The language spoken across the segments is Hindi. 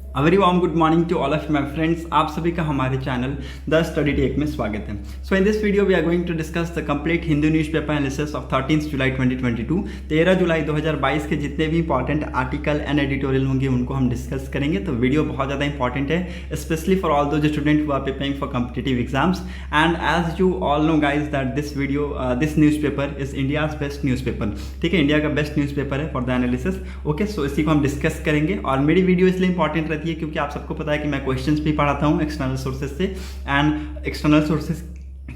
A very warm good morning to all of my friends. आप सभी का हमारे चैनल द स्टडी टेक में स्वागत है। So in this video we are going to discuss the complete Hindu newspaper analysis of 13 जुलाई 2022। 13 जुलाई 2022 के जितने भी इंपॉर्टेंट आर्टिकल एंड एडिटोरियल होंगे उनको हम डिस्कस करेंगे। तो वीडियो बहुत ज़्यादा इंपॉर्टेंट है, specially for all those student who are preparing for competitive exams. And as you all know guys that this newspaper is India's best newspaper. ठीक है, इंडिया का बेस्ट न्यूज़पेपर है for the analysis. Okay, so इसी को हम डिस्कस करेंगे। और मेरी वीडियो इसलिए इंपॉर्टेंट रहती है क्योंकि आप सबको पता है कि मैं क्वेश्चंस भी पढ़ाता हूँ एक्सटर्नल सोर्सेज से, एंड एक्सटर्नल सोर्सेज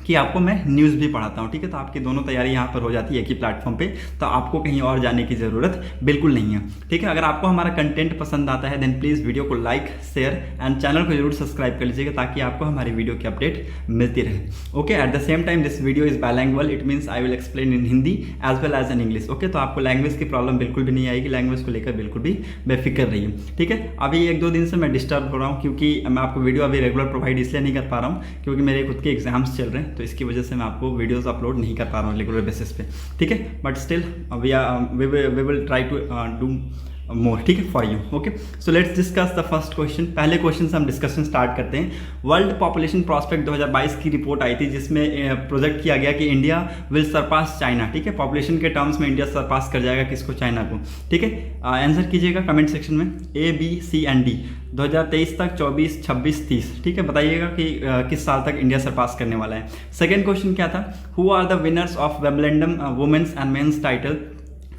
कि आपको मैं न्यूज़ भी पढ़ाता हूँ। ठीक है, तो आपकी दोनों तैयारी यहाँ पर हो जाती है एक ही प्लेटफॉर्म पे, तो आपको कहीं और जाने की ज़रूरत बिल्कुल नहीं है। ठीक है, अगर आपको हमारा कंटेंट पसंद आता है देन प्लीज़ वीडियो को लाइक, शेयर एंड चैनल को जरूर सब्सक्राइब कर लीजिएगा ताकि आपको हमारी वीडियो की अपडेट मिलती रहे। Okay, at the same time this video is bilingual, it means I will explain in Hindi as well as in English. Okay, तो आपको लैंग्वेज की प्रॉब्लम बिल्कुल भी नहीं आएगी, लैंग्वेज को लेकर बिल्कुल भी बेफिक्र रहिए। ठीक है, अभी 1-2 दिन से मैं डिस्टर्ब हो रहा हूँ क्योंकि मैं आपको वीडियो अभी रेगुलर प्रोवाइड इसलिए नहीं कर पा रहा हूँ क्योंकि मेरे खुद के एग्जाम्स चल रहे हैं, तो इसकी वजह से मैं आपको वीडियोस अपलोड नहीं कर पा रहा हूँ रेगुलर बेसिस पे। ठीक है, but still we will try to do more. ठीक है, for you. Okay, so let's discuss the first question. पहले क्वेश्चन से हम डिस्कशन स्टार्ट करते हैं। वर्ल्ड पॉपुलेशन प्रॉस्पेक्ट 2022 की रिपोर्ट आई थी जिसमें प्रोजेक्ट किया गया कि इंडिया विल सरपास चाइना। ठीक है, पॉपुलेशन के टर्म्स में इंडिया सरपास कर जाएगा किसको? चाइना को। ठीक है, आंसर कीजिएगा कमेंट सेक्शन में A, B, C and D 2023 तक, 24, 26, 30। ठीक है, बताइएगा कि किस साल तक इंडिया सरपास करने वाला है। सेकेंड क्वेश्चन क्या था? Who are the winners of Wimbledon women's and men's title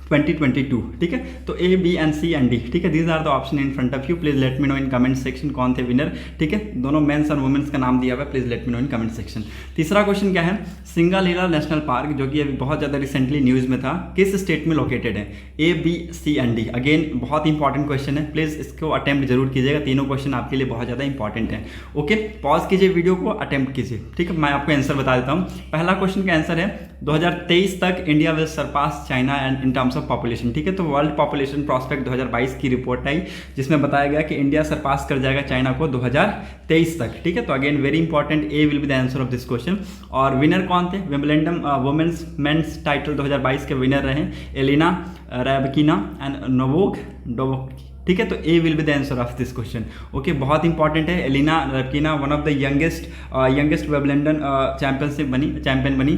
2022। ठीक है, तो A, B and C and D। ठीक है, these are the option in front of you. Please let me know in comment section कौन थे विनर। ठीक है, दोनों मेंस और वुमेन्स का नाम दिया हुआ है, please let me know in comment section. तीसरा क्वेश्चन क्या है? सिंगालीला नेशनल पार्क, जो कि अभी बहुत ज़्यादा रिसेंटली न्यूज़ में था, किस स्टेट में लोकेटेड है? A, B, C and D। Again बहुत इंपॉर्टेंट क्वेश्चन है, प्लीज़ इसको अटेम्प्ट जरूर कीजिएगा। तीनों क्वेश्चन आपके लिए बहुत ज़्यादा इंपॉर्टेंट है। ओके, पॉज कीजिए वीडियो को, अटेम्प्ट कीजिए। ठीक है, मैं आपको आंसर बता देता हूँ। पहला क्वेश्चन का आंसर है 2023 तक India will Sarpass China and in terms of population. ठीक है, तो वर्ल्ड पॉपुलेशन प्रॉस्पेक्ट 2022 की रिपोर्ट आई जिसमें बताया गया कि इंडिया सरपास कर जाएगा चाइना को 2023 तक। ठीक है, तो again very important, A will be the answer of this question. और विनर कौन थे? विंबलडन वुमेन्स मेंस टाइटल 2022 के विनर रहे एलिना रैबकिना एंड नोवाक जोकोविच। ठीक है, तो a will be the answer of this question. Okay, बहुत इंपॉर्टेंट है। Elena Rybakina one of the youngest Wimbledon champion बनी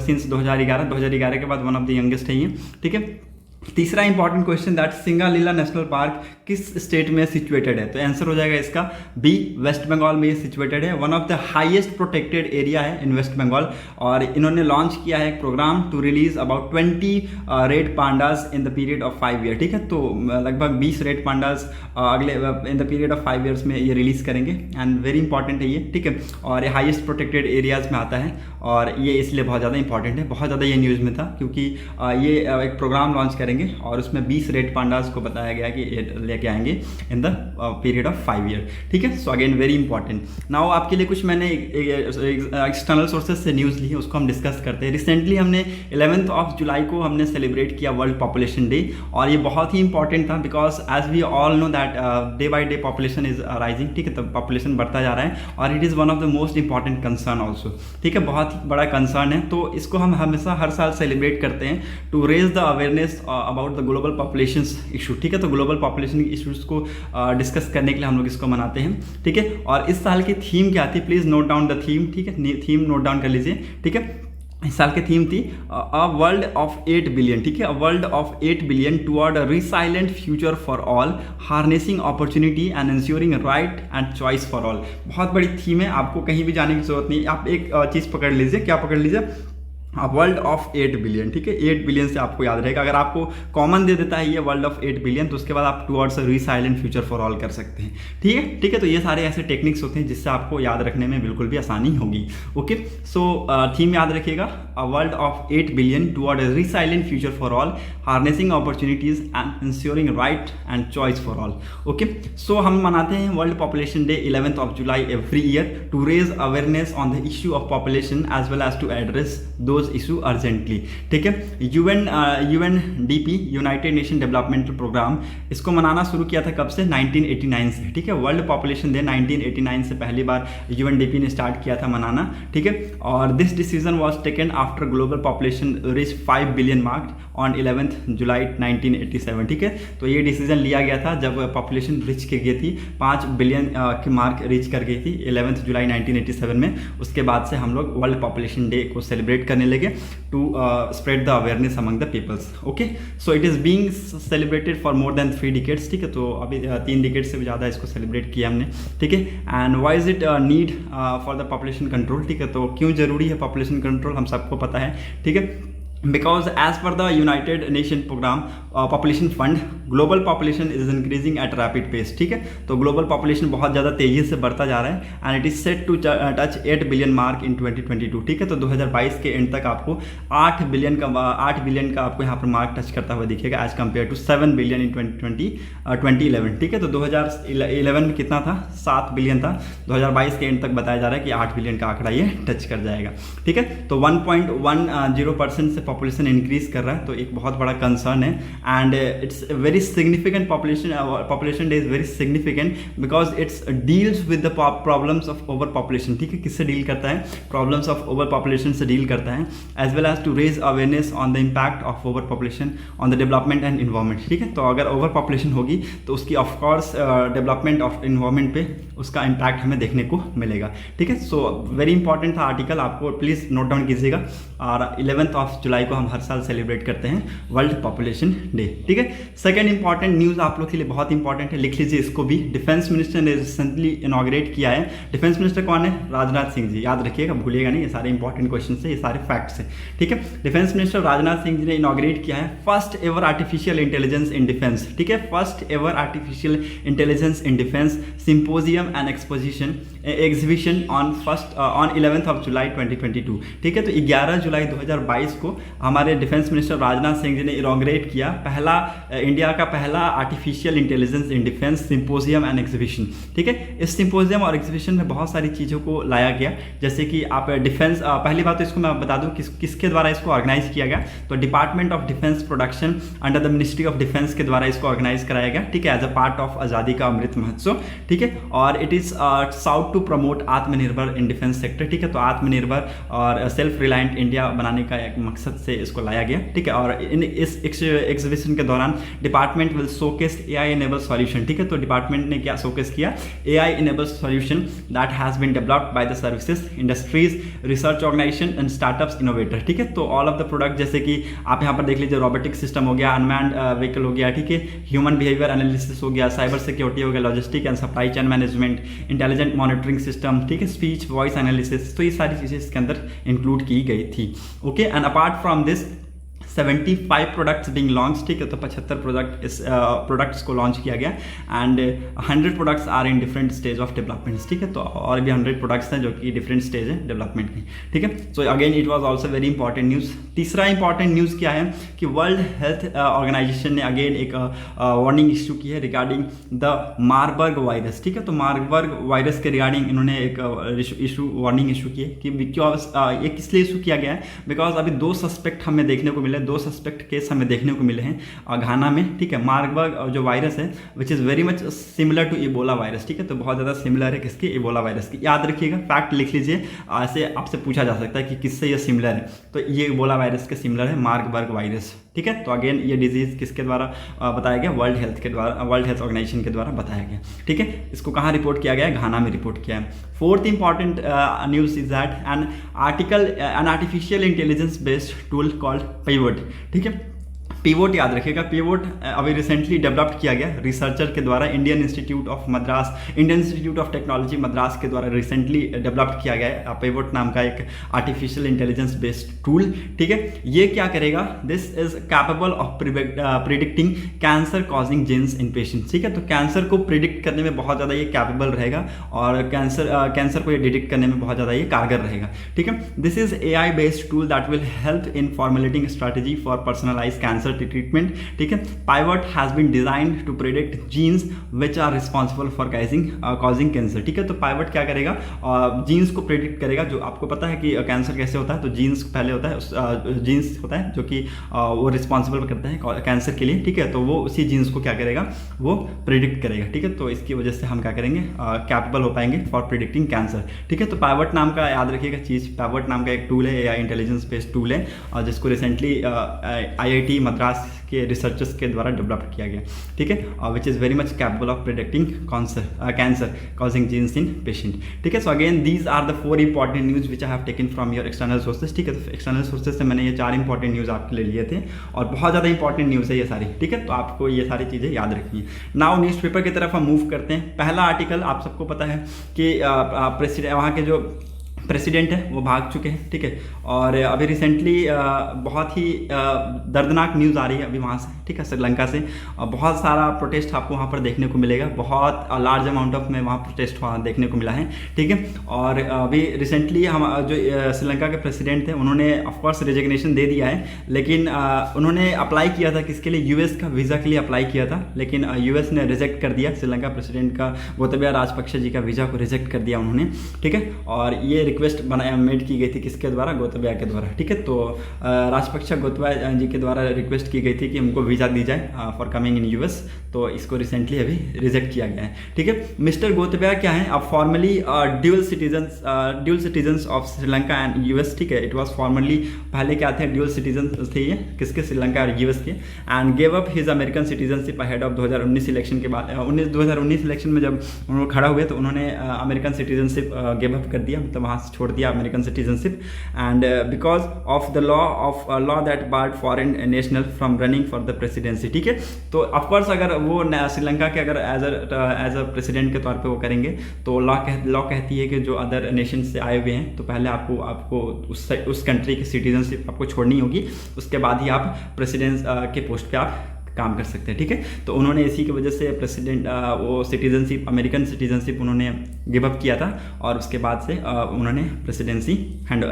सिंस 2011 के बाद वन ऑफ द यंगेस्ट है ये। ठीक है, तीसरा important question that Singalila national park किस स्टेट में सिचुएटेड है? तो आंसर हो जाएगा इसका बी, वेस्ट बंगाल में ये सिचुएटेड है। One of the highest protected area है इन वेस्ट बंगाल। और इन्होंने लॉन्च किया है एक program to release about 20 red pandas in the period of 5 year. ठीक है, तो लगभग 20 रेड पांडाज अगले in the period of 5 years में ये रिलीज करेंगे, एंड वेरी इंपॉर्टेंट है ये। ठीक है, और ये हाईएस्ट प्रोटेक्टेड एरियाज में आता है और ये इसलिए बहुत ज़्यादा इंपॉर्टेंट है। बहुत ज़्यादा ये न्यूज़ में था क्योंकि ये एक प्रोग्राम लॉन्च करेंगे और उसमें 20 रेड पांडास को बताया गया कि लेके आएंगे इन द पीरियड ऑफ 5 ईयर। ठीक है, so again very important. Now आपके लिए कुछ मैंने एक्सटर्नल सोर्सेज से न्यूज़ ली है, उसको हम डिस्कस करते हैं। रिसेंटली हमने 11 ऑफ जुलाई को हमने सेलिब्रेट किया वर्ल्ड पॉपुलेशन डे, और ये बहुत ही इंपॉर्टेंट था because as we all know that day by day population is rising. ठीक है, तो पॉपुलेशन बढ़ता जा रहा है और it is one of the most important concern also. ठीक है, बहुत ही बड़ा कंसर्न है, तो इसको हम हमेशा हर साल सेलिब्रेट करते हैं to raise the awareness about the global population issue. ठीक है, तो ग्लोबल पॉपुलेशन इशूज़ को डिस्कस करने के लिए हम लोग इसको मनाते हैं। ठीक है, और इस साल की थीम क्या थी? Please note down the theme. ठीक है, थीम नोट डाउन कर लीजिए। ठीक है, इस साल की थीम थी अ वर्ल्ड ऑफ 8 बिलियन। ठीक है, अ world of 8 billion toward a resilient future for all, harnessing opportunity and ensuring right and choice for all. बहुत बड़ी थीम है, आपको कहीं भी जाने की जरूरत नहीं। आप एक चीज़ पकड़ लीजिए, क्या पकड़ लीजिए? World of 8 billion. ठीक है, 8 बिलियन से आपको याद रहेगा। अगर आपको कॉमन दे देता है ये वर्ल्ड ऑफ 8 बिलियन तो उसके बाद आप towards resilient future for all कर सकते हैं। ठीक है, ठीक है, तो ये सारे ऐसे टेक्निक्स होते हैं जिससे आपको याद रखने में बिल्कुल भी आसानी होगी। ओके, सो थीम याद रखिएगा, a world of 8 billion toward resilient future for all, harnessing opportunities and ensuring right and choice for all. Okay, so हम मनाते हैं world population day 11 of July every year to raise awareness on the issue of population as well as to address those issue urgently. ठीक है, UNDP United Nation developmental program इसको मनाना शुरू किया था कब से? 1989 से। ठीक है, वर्ल्ड पॉपुलेशन डे 1989 से पहली बार यूएनडीपी ने स्टार्ट किया था मनाना। ठीक है, और this decision was taken after global population reach 5 billion mark on 11th जुलाई 1987। ठीक है, तो ये डिसीजन लिया गया था जब पॉपुलेशन रीच कर गई थी 5 बिलियन की मार्क रीच कर गई थी 11th जुलाई 1987 में। उसके बाद से हम लोग वर्ल्ड पॉपुलेशन डे को सेलिब्रेट करने लगे to spread the awareness among the peoples. Okay, so it is being celebrated for more than 3 decades. ठीक है, तो अभी 3 डिकेड से भी ज़्यादा इसको सेलिब्रेट किया हमने। ठीक है, and why is it need for the population control. ठीक है, तो क्यों जरूरी है पॉपुलेशन कंट्रोल, हम सबको पता है। ठीक है, because as per the United Nation program population fund global population is increasing at rapid pace। ठीक है, तो ग्लोबल पॉपुलेशन बहुत ज़्यादा तेज़ी से बढ़ता जा रहा है and it is set to touch 8 billion mark in 2022। ठीक है, तो 2022 के एंड तक आपको 8 बिलियन का आपको यहाँ पर मार्क टच करता हुआ दिखेगा as compare to 7 billion in 2011। ठीक है, तो 2011 में कितना था, 7 बिलियन था। 2022 के एंड तक बताया जा रहा है कि 8 बिलियन का आंकड़ा ये टच कर जाएगा। ठीक है, तो 1.10% से पॉपुलेशन इंक्रीज कर रहा है, तो एक बहुत बड़ा कंसर्न है and it's very significant population day is very significant because it's deals with the problems of over population. ठीक है, किससे डील करता है, प्रॉब्लम्स ऑफ ओवर पॉपुलेशन से डील करता है, as well as to raise awareness on the impact of over population on the development and environment. ठीक है, तो अगर ओवर पॉपुलेशन होगी तो उसकी ऑफकोर्स डेवलपमेंट ऑफ इन्वायरमेंट पे उसका इम्पैक्ट हमें देखने को मिलेगा। ठीक है, सो वेरी इंपॉर्टेंट था आर्टिकल, आपको प्लीज़ नोट डाउन कीजिएगा। और 11th ऑफ जुलाई को हम हर साल सेलिब्रेट करते हैं वर्ल्ड पॉपुलेशन डे। ठीक है, सेकंड इंपॉर्टेंट न्यूज़ आप लोग के लिए बहुत इंपॉर्टेंट है, लिख लीजिए इसको भी। डिफेंस मिनिस्टर ने रिसेंटली इनॉग्रेट किया है। डिफेंस मिनिस्टर कौन है, राजनाथ सिंह जी, याद रखिएगा, भूलिएगा नहीं, ये सारे इंपॉर्टेंट क्वेश्चन है, ये सारे फैक्ट्स हैं। ठीक है, डिफेंस मिनिस्टर राजनाथ सिंह जी ने इनॉग्रेट किया है first ever artificial intelligence in defence. ठीक है, first ever artificial intelligence in defence symposium and exhibition on 11th of July 2022। ठीक है, तो 11 जुलाई 2022 को हमारे डिफेंस मिनिस्टर राजनाथ सिंह जी ने इनॉग्रेट किया इंडिया का पहला artificial intelligence in defence symposium and exhibition. ठीक है, इस सिंपोजियम और एग्जीबिशन में बहुत सारी चीज़ों को लाया गया, जैसे कि आप डिफेंस, पहली बात तो इसको मैं बता दूं किसके द्वारा इसको ऑर्गेनाइज किया गया, तो department of defence production under the ministry of defence के द्वारा इसको ऑर्गेनाइज कराया गया। ठीक है, एज अ पार्ट ऑफ आज़ादी का अमृत महोत्सव। ठीक है, और it is sought to promote आत्मनिर्भर इन डिफेंस सेक्टर। ठीक है, तो आत्मनिर्भर और सेल्फ रिलायंट इंडिया बनाने का एक मकसद से इसको लाया गया। ठीक है, और इस एग्जीबिशन के दौरान department will showcase AI enable solution. ठीक है, तो डिपार्टमेंट ने क्या शोकेस किया, AI enable solution that has been developed by the services industries research organisation and startups innovator. ठीक है, तो ऑल ऑफ द प्रोडक्ट, जैसे कि आप यहाँ पर देख लीजिए, रोबोटिक सिस्टम हो गया, अनमैन्ड व्हीकल हो गया, ठीक है, ह्यूमन बिहेवियर एनालिसिस हो गया, साइबर सिक्योरिटी हो गया, logistic and supply chain management, intelligent monitoring system, ठीक है, स्पीच वॉइस एनालिसिस, तो ये सारी चीज़ें इसके अंदर इंक्लूड की गई थी। Okay, and apart from this 75 products being launch. ठीक है, तो 75 प्रोडक्ट्स को लॉन्च किया गया and 100 products are in different stage of development. ठीक है, तो और भी 100 प्रोडक्ट्स हैं जो कि डिफरेंट स्टेज है डेवलपमेंट की। ठीक है, so again it was also very important news. तीसरा इंपॉर्टेंट न्यूज़ क्या है कि वर्ल्ड हेल्थ ऑर्गेनाइजेशन ने अगेन एक वार्निंग इशू की है रिगार्डिंग द मार्बर्ग वायरस। ठीक है, तो मार्बर्ग वायरस के रिगार्डिंग इन्होंने एक वार्निंग इशू की है कि बिकॉज ये किस लिए इशू किया गया है, बिकॉज अभी 2 सस्पेक्ट हमें देखने को मिले, 2 सस्पेक्ट केस हमें देखने को मिले हैं घाना में। ठीक है, मार्बर्ग जो वायरस है which is very much similar to Ebola virus. ठीक है, तो बहुत ज़्यादा सिमिलर है किसकी, इबोला वायरस की। याद रखिएगा, फैक्ट लिख लीजिए, ऐसे आपसे पूछा जा सकता है कि किससे ये सिमिलर है, तो ये इबोला वायरस के सिमिलर है मार्बर्ग वायरस। ठीक है, तो अगेन ये डिजीज़ किसके द्वारा बताया गया, वर्ल्ड हेल्थ ऑर्गेनाइजेशन के द्वारा बताया गया। ठीक है, इसको कहाँ रिपोर्ट किया गया है, घाना में रिपोर्ट किया है। Fourth important news is that an artificial intelligence based tool called pivot. ठीक है, पिवोट याद रखिएगा, पिवोट अभी रिसेंटली डेवलप्ड किया गया रिसर्चर के द्वारा, Indian institute of technology Madras के द्वारा रिसेंटली डेवलप्ड किया गया है पिवोट नाम का एक आर्टिफिशियल इंटेलिजेंस बेस्ड टूल। ठीक है, ये क्या करेगा, this is capable of predicting cancer causing genes in patients. ठीक है, तो कैंसर को प्रिडिक्ट करने में बहुत ज़्यादा ये कैपेबल रहेगा और कैंसर को ये डिटेक्ट करने में बहुत ज़्यादा ये कारगर रहेगा। ठीक है, this is AI based tool that will help in formulating strategy for personalize cancer cancer treatment, ठीक है। Pivot has been designed to predict genes which are responsible for causing cancer, ठीक है। तो पाइवट क्या करेगा, जीन्स को प्रेडिक्ट करेगा। जो आपको पता है कि कैंसर कैसे होता है, तो जीन्स पहले होता है, जीन्स होता है जो कि वो रिस्पॉन्सिबल करते हैं कैंसर के लिए, ठीक है। तो वो उसी जीन्स को क्या करेगा, वो प्रेडिक्ट करेगा, ठीक है। तो इसकी वजह से हम क्या करेंगे, कैपेबल हो पाएंगे फॉर प्रेडिक्टिंग कैंसर, ठीक है। तो पाइवट नाम का याद रखिएगा चीज़, पाइवट नाम का एक टूल है, एआई इंटेलिजेंस बेस्ड टूल है, और जिसको रिसेंटली IIT मद्रास के रिसर्चर्स के द्वारा डेवलप किया गया, ठीक है, which is very much capable of predicting cancer causing genes in patient, ठीक है। So again these are the 4 important news which I have taken from your external sources, ठीक है। तो एक्सटर्नल सोर्सेज से मैंने ये 4 इंपॉर्टेंट न्यूज़ आपके लिए लिए थे, और बहुत ज़्यादा इंपॉर्टेंट न्यूज़ है ये सारी, ठीक है। तो आपको ये सारी चीज़ें याद रखनी है। नाउ न्यूज़पेपर की तरफ हम मूव करते हैं। पहला आर्टिकल आप सबको पता है कि प्रेसिडेंट, वहाँ के जो प्रेसिडेंट है वो भाग चुके हैं, ठीक है। और अभी रिसेंटली बहुत ही दर्दनाक न्यूज़ आ रही है अभी वहाँ से, ठीक है, श्रीलंका से। बहुत सारा प्रोटेस्ट आपको वहाँ पर देखने को मिलेगा, बहुत लार्ज अमाउंट ऑफ में वहाँ प्रोटेस्ट वहाँ देखने को मिला है, ठीक है। और अभी रिसेंटली हम जो श्रीलंका के प्रेसिडेंट थे उन्होंने ऑफकोर्स रिजिग्नेशन दे दिया है, लेकिन उन्होंने अप्लाई किया था किसके लिए, यूएस का वीज़ा के लिए अप्लाई किया था, लेकिन यूएस ने रिजेक्ट कर दिया। श्रीलंका प्रेसिडेंट का गोतबाया राजपक्षे जी का वीज़ा को रिजेक्ट कर दिया उन्होंने, ठीक है। और ये रिक्वेस्ट मेड की गई थी किसके द्वारा, गोतबाया के द्वारा, ठीक है। तो राजपक्षे गोतबाया जी के द्वारा रिक्वेस्ट की गई थी कि उनको वीज़ा दी जाए फॉर कमिंग इन यूएस, तो इसको रिसेंटली अभी रिजेक्ट किया गया है, ठीक है। मिस्टर गोतबाया क्या है, अब formally dual citizens of Sri Lanka and US, ठीक है। इट वॉज फॉर्मली, पहले क्या थे, ड्यूअल सिटीजन थे ये, किसके, श्रीलंका और यूएस के, and gave up his American citizenship ahead of 2019 election के बाद। 2019 इलेक्शन में जब उन्होंने खड़ा हुए तो उन्होंने अमेरिकन सिटीजनशिप गिव अप कर दिया, मतलब वहाँ से छोड़ दिया American citizenship, and because of the law that barred foreign national from running for the presidency, ठीक है। तो ऑफकोर्स अगर वो श्रीलंका के अगर एज अ प्रेसिडेंट के तौर पे वो करेंगे तो लॉ कहती है कि जो अदर नेशन से आए हुए हैं तो पहले आपको उस कंट्री की सिटीजनशिप आपको छोड़नी होगी, उसके बाद ही आप प्रेसिडेंट के पोस्ट पे आप काम कर सकते हैं, ठीक है। तो उन्होंने इसी की वजह से प्रेसिडेंट वो सिटीजनशिप, अमेरिकन सिटीजनशिप उन्होंने गिव अप किया था, और उसके बाद से उन्होंने प्रेसिडेंसी हैंड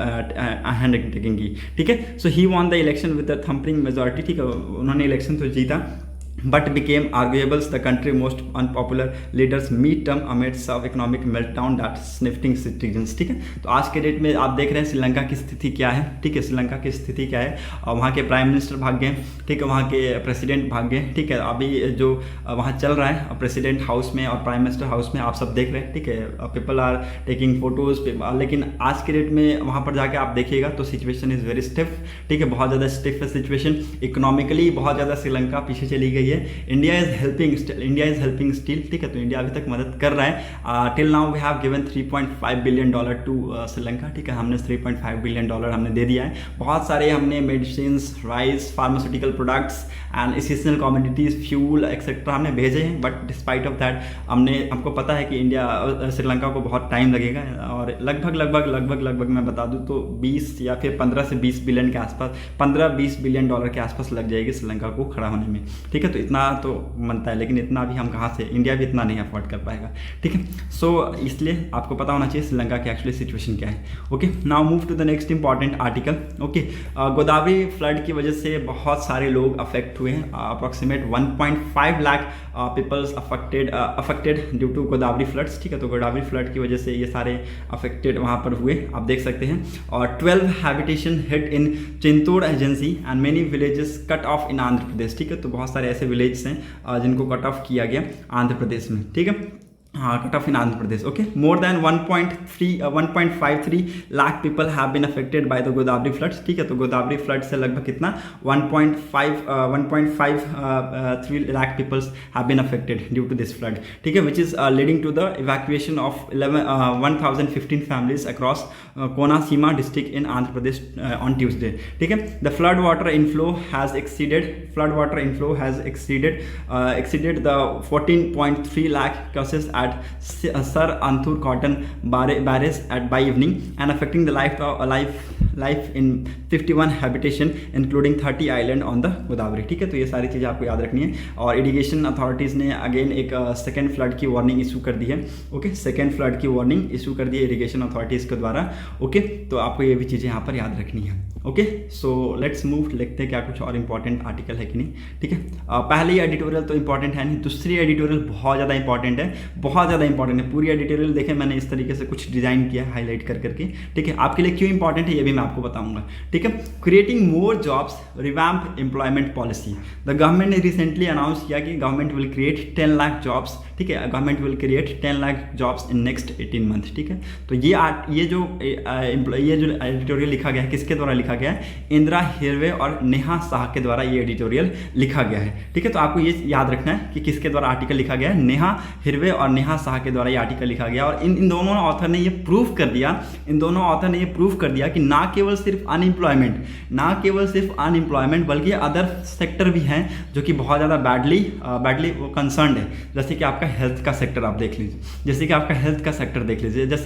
टेकिंग की, ठीक है। So he won the election with the thumping majority, ठीक है। उन्होंने इलेक्शन तो जीता, but became arguables the country most unpopular leaders meet term amidst of economic meltdown that sniffing citizens, ठीक है। तो आज के डेट में आप देख रहे हैं श्रीलंका की स्थिति क्या है, ठीक है। श्रीलंका की स्थिति क्या है, वहाँ के प्राइम मिनिस्टर भाग गए, ठीक है, वहाँ के प्रेसिडेंट भाग गए, ठीक है। अभी जो वहाँ चल रहा है प्रेसिडेंट हाउस में और प्राइम मिनिस्टर हाउस में आप सब देख रहे हैं, ठीक है। पीपल आर टेकिंग फोटोज, लेकिन आज के डेट में वहाँ पर जाके आप देखिएगा तो सिचुएशन इज़ वेरी स्टिफ, ठीक है। बहुत ज़्यादा स्टिफ है सिचुएशन, इकोनॉमिकली बहुत ज़्यादा श्रीलंका पीछे चली गई है। इंडिया इज हेल्पिंग स्टिल, ठीक है। तो इंडिया अभी तक मदद कर रहा है। Till now we have given $3.5 billion to Sri Lanka, ठीक है। हमने $3.5 बिलियन हमने दे दिया है। बहुत सारे हमने medicine, rice, pharmaceutical products and essential commodities, fuel etcetera हमने भेजे हैं, बट डिस्पाइट ऑफ दैट हमको पता है कि इंडिया श्रीलंका को बहुत टाइम लगेगा, और लगभग मैं बता दूं तो 20 या फिर 15 से 20 बिलियन के आसपास, 15-20 बिलियन डॉलर के आसपास लग जाएगी श्रीलंका को खड़ा होने में, ठीक है। तो इतना तो बनता है, लेकिन इतना भी हम कहाँ से, इंडिया भी इतना नहीं अफोर्ड कर पाएगा, ठीक है। सो इसलिए आपको पता होना चाहिए श्रीलंका की एक्चुअली सिचुएशन क्या है, okay. Now move to the next important article, okay. Godavari flood की वजह से बहुत सारे लोग अफेक्ट हुए हैं, approximate 1.5 lakh peoples affected due to Godavari floods, ठीक है। तो गोदावरी फ्लड की वजह से ये सारे अफेक्टेड वहाँ पर हुए, आप देख सकते हैं। और 12 habitation hit in Chintur agency and many villages cut off in Andhra Pradesh, ठीक है। तो बहुत सारे ऐसे विलेज हैं जिनको कट ऑफ किया गया आंध्र प्रदेश में, ठीक है। हाँ, cut off in Andhra Pradesh, okay. More than 1.53 lakh people have been affected by the Godavari floods, ठीक है। तो गोदावरी फ्लड से लगभग कितना 1.53 lakh peoples have been affected due to this flood, ठीक है, which is leading to the evacuation of 1015 families across Konaseema district in Andhra Pradesh on Tuesday, ठीक है। The flood water inflow has exceeded the 14.3 lakh cases at Sir Anthur Cotton Barrage by evening and affecting the life in 51 habitation including 30 island on the Godavari, ठीक है। तो ये सारी चीज़ें आपको याद रखनी है। और इरिगेशन अथॉरिटीज़ ने अगेन एक सेकेंड फ्लड की वार्निंग इशू कर दी है, ओके। सेकेंड फ्लड की वार्निंग इशू कर दी है इरिगेशन अथॉरिटीज़ के द्वारा, ओके। तो आपको ये भी चीज़ें यहाँ पर याद रखनी है। ओके, सो लेट्स मूव, लिखते हैं क्या कुछ और इंपॉर्टेंट आर्टिकल है कि नहीं। ठीक है, पहली एडिटोरियल तो इंपॉर्टेंट है नहीं, दूसरी एडिटोरियल बहुत ज़्यादा इंपॉर्टेंट है, बहुत ज़्यादा इंपॉर्टेंट है। पूरी एडिटोरियल देखें, मैंने इस तरीके से कुछ डिज़ाइन किया है हाईलाइट कर करके। ठीक है, आपके लिए क्यों इंपॉर्टेंट है ये भी मैं आपको बताऊंगा। ठीक है, creating more jobs, revamp employment policy. The government ने रिसेंटली अनाउंस किया कि government will create 10 lakh jobs. ठीक है, government will create 10 lakh jobs in next 18 month. ठीक है, तो ये जो एडिटोरियल लिखा गया है, किसके द्वारा लिखा गया है? इंदिरा हिरवे और नेहा साह के द्वारा ये एडिटोरियल लिखा गया है। ठीक है, तो आपको ये याद रखना है कि किसके द्वारा आर्टिकल लिखा गया है? नेहा हिरवे और नेहा साह के द्वारा ये आर्टिकल लिखा गया। और इन दोनों ऑथर ने ये प्रूफ कर दिया, कि ना केवल सिर्फ अनएम्प्लॉयमेंट बल्कि अदर सेक्टर भी हैं जो कि बहुत ज़्यादा बैडली कंसर्न्ड है। जैसे कि आपका हेल्थ का सेक्टर आप देख लीजिए, जैसे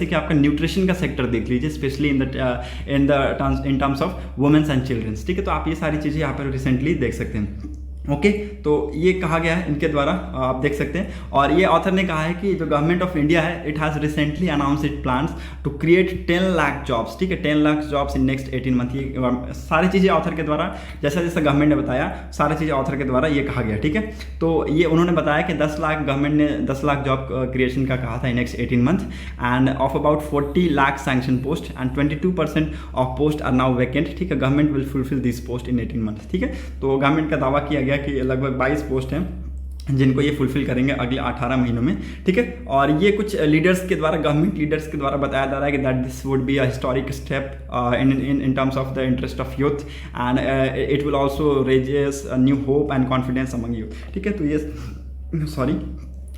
कि आपका न्यूट्रिशन का सेक्टर देख लीजिए, specially in terms of womens and childrens. ठीक है, तो आप ये सारी चीज़ें यहाँ पर रिसेंटली देख सकते हैं। ओके, तो ये कहा गया है इनके द्वारा, आप देख सकते हैं। और ये ऑथर ने कहा है कि जो गवर्नमेंट ऑफ इंडिया है, it has recently announce it plans to create 10 lakh jobs. ठीक है, 10 lakh jobs in next 18 month. ये सारी चीज़ें ऑथर के द्वारा, जैसा जैसा गवर्नमेंट ने बताया, सारी चीज़ें ऑथर के द्वारा ये कहा गया। ठीक है, तो ये उन्होंने बताया कि 10 लाख, गवर्नमेंट ने 10 लाख जॉब क्रिएशन का कहा था in next 18 month, and of about 40 lakh sanction post and 22% of post are now vacant. ठीक है, government will fulfil this post in 18 month. ठीक है, तो गवर्नमेंट का दावा किया गया कि लगभग 22 पोस्ट हैं जिनको ये फुलफिल करेंगे अगले 18 महीनों में। ठीक है, और ये कुछ लीडर्स के द्वारा, गवर्नमेंट लीडर्स के द्वारा बताया जा रहा है कि that this would be a historic step in terms of the interest of youth, and it will also raises new hope and confidence among youth. ठीक है, तो ये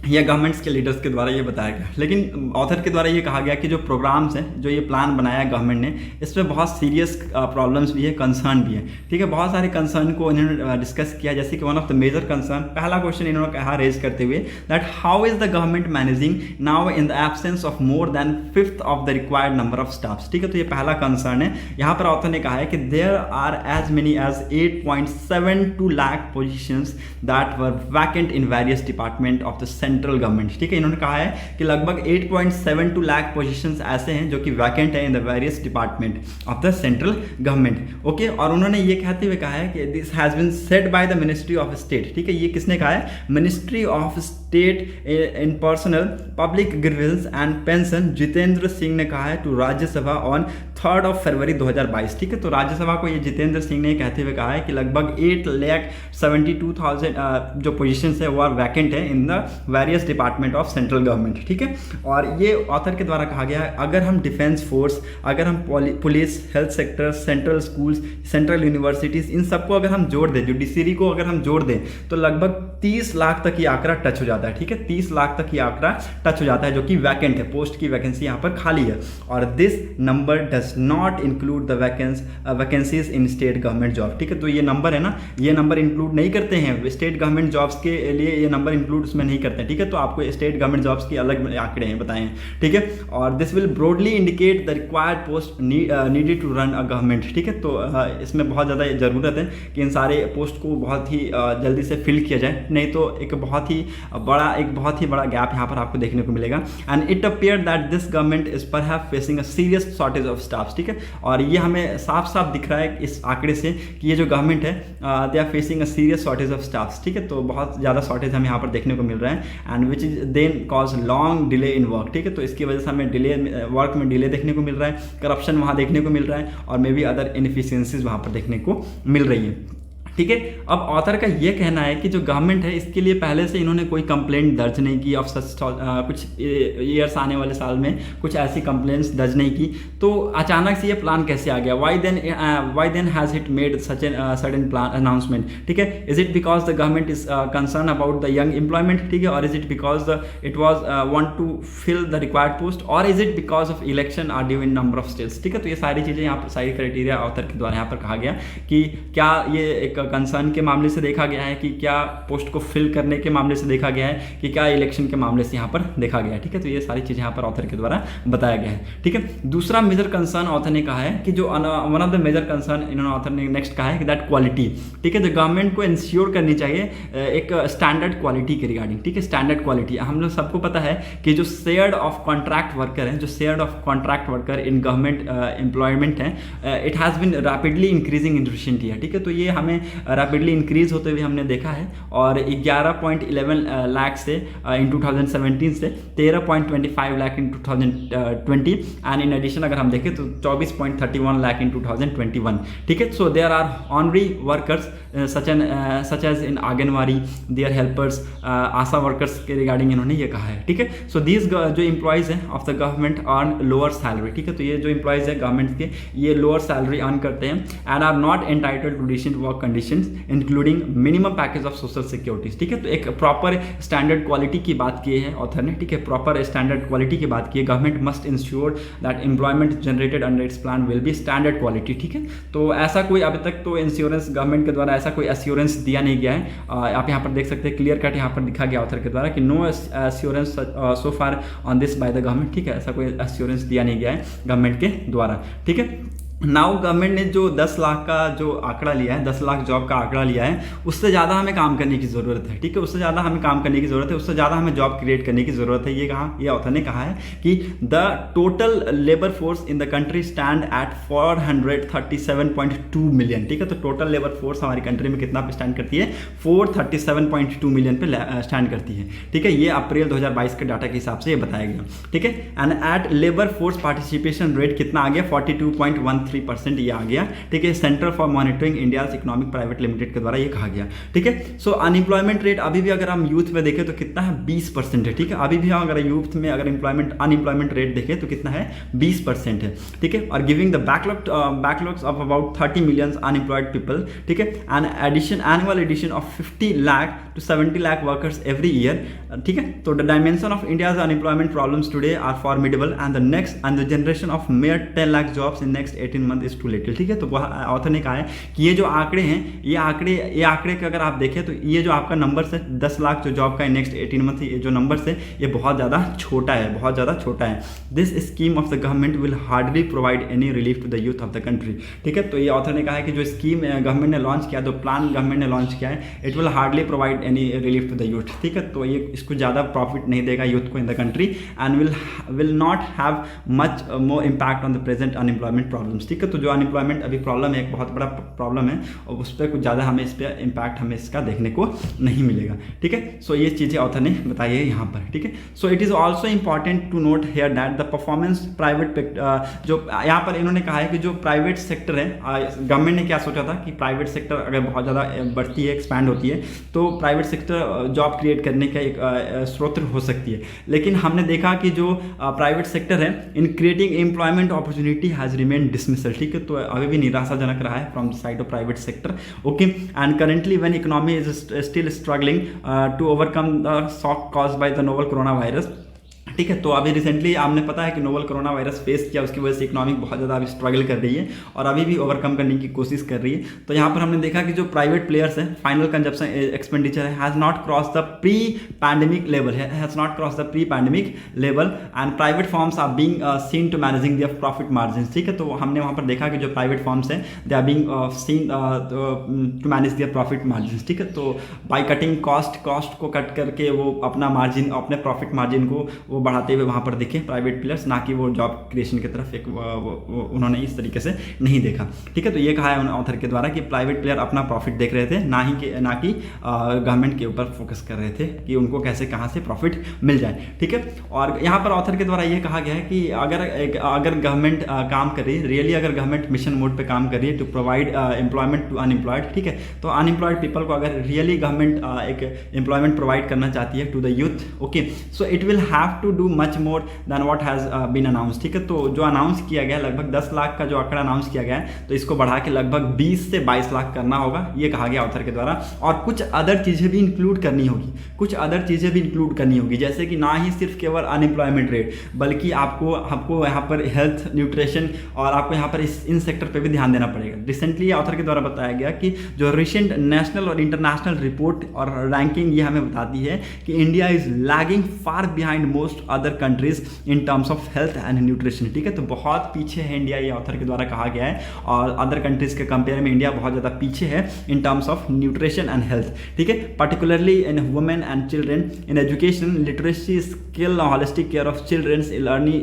ये गवर्नमेंट्स के लीडर्स के द्वारा ये बताया गया। लेकिन ऑथर के द्वारा ये कहा गया कि जो प्रोग्राम्स हैं, जो ये प्लान बनाया है गवर्नमेंट ने, इसमें बहुत सीरियस प्रॉब्लम्स भी है, कंसर्न भी है। ठीक है, बहुत सारे कंसर्न को इन्होंने डिस्कस किया, जैसे कि one of the major concern, पहला क्वेश्चन इन्होंने कहा रेज करते हुए that how is the government managing now in the absence of more than 5th of the required number of staffs. ठीक है, तो ये पहला कंसर्न है। यहाँ पर ऑथर ने कहा है कि there are as many as 8.72 lakh positions that were vacant in various department of the central government. ठीक है, इन्होंने कहा है कि लगभग 8.72 लाख पोजीशंस ऐसे हैं जो कि वैकेंट है in the various department of the central government. Okay, और उन्होंने ये कहते हुए कहा है कि this has been said by the ministry of state. ठीक है, ये किसने कहा है? Ministry of state in personnel public grievance and pension, Jitendra Singh ने कहा है टू राज्यसभा ऑन 3 फरवरी 2022। ठीक है, तो राज्यसभा को ये जितेंद्र सिंह ने कहते हुए कहा है कि लगभग 8,72,000 जो पोजीशंस है वो आर वैकेंट है in the various department of central government. ठीक है, और ये ऑथर के द्वारा कहा गया है अगर हम डिफेंस फोर्स, अगर हम police, health sector, central schools, central universities, इन सबको अगर हम जोड़ दें, जुडिशरी को अगर हम जोड़ दें, तो लगभग 30 लाख तक ये आंकड़ा टच हो जाता है। ठीक है, 30 लाख तक ये आंकड़ा टच हो जाता है जो कि वैकेंट है, पोस्ट की वैकेंसी यहाँ पर खाली है। और this number does not include the vacancies in state government job. ठीक है, तो ये नंबर है ना, ये नंबर इंक्लूड नहीं करते हैं स्टेट गवर्नमेंट जॉब्स के लिए, ये नंबर इंक्लूड उसमें नहीं करते हैं। ठीक है, तो आपको स्टेट गवर्नमेंट जॉब्स की अलग आंकड़े हैं बताए हैं। ठीक है, और this will broadly indicate the required post needed to run a government. ठीक है, तो इसमें बहुत ज़्यादा ज़रूरत है कि इन सारे पोस्ट को बहुत ही जल्दी से फिल किया जाए, नहीं तो एक बहुत ही बड़ा गैप यहाँ पर आपको देखने को मिलेगा। And it appear that this government is perhaps facing a serious shortage of staffs. ठीक है, और ये हमें साफ साफ दिख रहा है इस आंकड़े से कि ये जो गवर्नमेंट है they are facing a serious shortage of staffs. ठीक है, तो बहुत ज़्यादा शॉर्टेज हमें यहाँ पर देखने को मिल रहा है, and which is then cause long delay in work. ठीक है, तो इसकी वजह से हमें वर्क में डिले देखने को मिल रहा है, करप्शन वहाँ देखने को मिल रहा है, और मे बी अदर इनएफिशिएंसीज वहाँ पर देखने को मिल रही है। ठीक है, अब ऑथर का ये कहना है कि जो गवर्नमेंट है इसके लिए पहले से इन्होंने कोई कंप्लेंट दर्ज नहीं की, ऑफ कुछ ईयर्स आने वाले साल में कुछ ऐसी कंप्लेंट्स दर्ज नहीं की, तो अचानक से ये प्लान कैसे आ गया? Why then has it made such an sudden plan announcement? ठीक है, is it because the government is concern about the young employment? ठीक है, और is it because it was want to fill the required post, और is it because of election are due in number of states? ठीक है, तो ये सारी चीज़ें यहाँ पर, सारी क्राइटेरिया ऑथर के द्वारा यहाँ पर कहा गया कि क्या ये एक कंसर्न के मामले से देखा गया है, कि क्या पोस्ट को फिल करने के मामले से देखा गया है, कि क्या इलेक्शन के मामले से यहाँ पर देखा गया है। ठीक है, तो ये सारी चीज़ें यहाँ पर ऑथर के द्वारा बताया गया है। ठीक है, दूसरा मेजर कंसर्न ऑथर ने कहा है कि जो one of the major concern इन्होंने ऑथर ने नेक्स्ट कहा है कि दैट क्वालिटी। ठीक है, जो गवर्नमेंट को इंश्योर करनी चाहिए एक स्टैंडर्ड क्वालिटी के रिगार्डिंग। ठीक है, स्टैंडर्ड क्वालिटी हम लोग सबको पता है कि जो शेयर्ड ऑफ कॉन्ट्रैक्ट वर्कर है, जो shared of contract worker in government employment है, it has been rapidly increasing in recent year. ठीक है, तो ये हमें रैपिडली इंक्रीज होते हुए हमने देखा है, और 11.11 लाख से इन 2017 से 13.25 लाख इन 2020, एंड इन एडिशन अगर हम देखें तो 24.31 लाख इन 2021। ठीक है, so there are honorary workers such as in anganwadi, there helpers, ASHA workers के रिगार्डिंग इन्होंने ये कहा है। ठीक है, सो दीज जो एम्प्लॉयज़ हैं of the government earn lower salary. ठीक है, तो ये जो एम्प्लॉयज़ हैं गवर्नमेंट के, ये लोअर सैलरी अर्न करते हैं and are not entitled to decent work conditions including minimum package of social securities. ठीक है, तो एक प्रॉपर स्टैंडर्ड क्वालिटी की बात की है ऑथर ने। ठीक है, प्रॉपर स्टैंडर्ड क्वालिटी की बात की है। Government must ensure that employment generated under its plan will be standard quality. ठीक है, तो ऐसा कोई अभी तक तो इंश्योरेंस गवर्नमेंट के द्वारा ऐसा कोई एश्योरेंस दिया नहीं गया है। आप यहाँ पर देख सकते हैं, क्लियर कट यहाँ पर दिखा गया ऑथर के द्वारा कि no assurance so far on this by the government. ठीक है, ऐसा कोई एश्योरेंस दिया नहीं गया है गवर्नमेंट के द्वारा। ठीक है, नाउ गवर्नमेंट ने जो 10 लाख का जो आंकड़ा लिया है, 10 लाख जॉब का आंकड़ा लिया है, उससे ज़्यादा हमें काम करने की ज़रूरत है। ठीक है, उससे ज़्यादा हमें काम करने की ज़रूरत है, उससे ज़्यादा हमें जॉब क्रिएट करने की ज़रूरत है। ये ऑथर ने कहा है कि the total labour force in the country stand at 437.2 million. ठीक है, तो टोटल लेबर फोर्स हमारी कंट्री में कितना पे स्टैंड करती है? 437.2 मिलियन पे स्टैंड करती है। ठीक है, ये अप्रैल 2022 के डाटा के हिसाब से ये बताया गया। ठीक है, and at labour force participation rate कितना आ गया? 42.13% ये आ गया। ठीक है, centre for monitoring India's economic private limited के द्वारा ये कहा गया। ठीक है, सो अनएम्प्लॉयमेंट रेट अभी भी अगर हम यूथ में देखें तो कितना है? 20% है। ठीक है, अभी भी अगर यूथ में अगर अनएम्प्लॉयमेंट रेट देखें तो कितना है? 20% है। ठीक है, और giving the backlogs of about 30 million unemployed people. ठीक है, and annual addition of 50 lakh to 70 lakh workers every year. ठीक है, तो the dimension of India's unemployment problems today are formidable and the generation of mere 10 lakh jobs in next 18 months is too little. ठीक है, तो वह ऑथर ने कहा है कि ये जो आंकड़े हैं, ये आंकड़े के अगर आप देखें तो ये जो आपका नंबर है 10 लाख जो जॉब का नेक्स्ट 18 मंथ, ये जो नंबर है ये बहुत ज़्यादा छोटा है, बहुत ज़्यादा छोटा है। This scheme of the government will hardly provide any relief to the youth of the country. ठीक है, तो ये ऑथर ने कहा है कि जो स्कीम गवर्नमेंट ने लॉन्च किया, जो प्लान गवर्नमेंट ने लॉन्च किया है, it will hardly provide any relief to the youth. ठीक है, तो ये इसको ज़्यादा प्रॉफिट नहीं देगा यूथ को इन the country and will not have much more impact on the present unemployment problems. ठीक है, तो जो अनएम्प्लॉयमेंट अभी प्रॉब्लम है, एक बहुत बड़ा प्रॉब्लम है, और उस पर कुछ ज़्यादा हमें इस पर इम्पैक्ट हमें इसका देखने को नहीं मिलेगा। ठीक है, सो ये चीज़ें ऑथर ने बताई है यहाँ पर। ठीक है, so it is also important to note here that the performance private जो यहाँ पर इन्होंने कहा है कि जो प्राइवेट सेक्टर है, गवर्नमेंट ने क्या सोचा था कि प्राइवेट सेक्टर अगर बहुत ज़्यादा बढ़ती है, एक्सपैंड होती है, तो प्राइवेट सेक्टर जॉब क्रिएट करने का एक स्रोत हो सकती है। लेकिन हमने देखा कि जो प्राइवेट सेक्टर है in creating employment opportunity has remain dismissal. ठीक है, तो अभी भी निराशाजनक रहा है from the side of private sector. Okay, and currently when economy is still struggling to overcome the shock caused by the novel corona virus. ठीक है, तो अभी रिसेंटली आपने पता है कि नोवेल कोरोना वायरस फेस किया, उसकी वजह से इकोनॉमी बहुत ज़्यादा अभी स्ट्रगल कर रही है और अभी भी ओवरकम करने की कोशिश कर रही है। तो यहाँ पर हमने देखा कि जो प्राइवेट प्लेयर्स हैं, फाइनल कंजप्शन एक्सपेंडिचर है has not cross the pre pandemic level and private firms are being seen to managing their profit margin. ठीक है, तो हमने वहाँ पर देखा कि जो प्राइवेट फॉर्म्स हैं they are being seen to manage their profit margin. ठीक है, तो बाय कटिंग कॉस्ट को कट करके वो अपना मार्जिन, अपने प्रॉफिट मार्जिन को वो बढ़ाते हुए वहाँ पर दिखे प्राइवेट प्लेयर्स, ना कि वो जॉब क्रिएशन की तरफ एक उन्होंने इस तरीके से नहीं देखा। ठीक है, तो ये कहा है ऑथर के द्वारा कि प्राइवेट प्लेयर अपना प्रॉफिट देख रहे थे, ना कि गवर्नमेंट के ऊपर फोकस कर रहे थे कि उनको कैसे कहाँ से प्रॉफिट मिल जाए। ठीक है, और यहाँ पर ऑथर के द्वारा ये कहा गया है कि अगर गवर्नमेंट काम कर रही है, रियली अगर गवर्नमेंट मिशन मोड पे काम कर रही है to provide employment to unemployed. ठीक है, तो अनएम्प्लॉयड पीपल को अगर रियली गवर्नमेंट एक एम्प्लॉयमेंट प्रोवाइड करना चाहती है to the youth, okay, so it will have to do much more than what has been announce, ठीक है। तो जो अनाउंस किया गया लगभग 10 लाख का जो आंकड़ा अनाउंस किया गया है, तो इसको बढ़ा के लगभग 20 से 22 लाख करना होगा, ये कहा गया ऑथर के द्वारा। और कुछ अदर चीज़ें भी इंक्लूड करनी होगी, कुछ अदर चीज़ें भी इंक्लूड करनी होगी, जैसे कि ना ही सिर्फ केवल अनएम्प्लॉयमेंट रेट, बल्कि आपको यहाँ पर हेल्थ, न्यूट्रिशन और आपको यहाँ पर इन सेक्टर पे भी ध्यान देना पड़ेगा। रिसेंटली ऑथर के द्वारा बताया गया कि जो रिसेंट नेशनल और इंटरनेशनल रिपोर्ट और रैंकिंग ये हमें बताती है कि India is lagging far behind most other countries in terms of health and nutrition, ठीक है। तो बहुत पीछे है इंडिया, ये ऑथर के द्वारा कहा गया है, और अदर कंट्रीज के कंपेयर में इंडिया बहुत ज़्यादा पीछे है in terms of nutrition and health, ठीक है। Particularly in women and children, in education, literacy, skill, holistic care of childrens,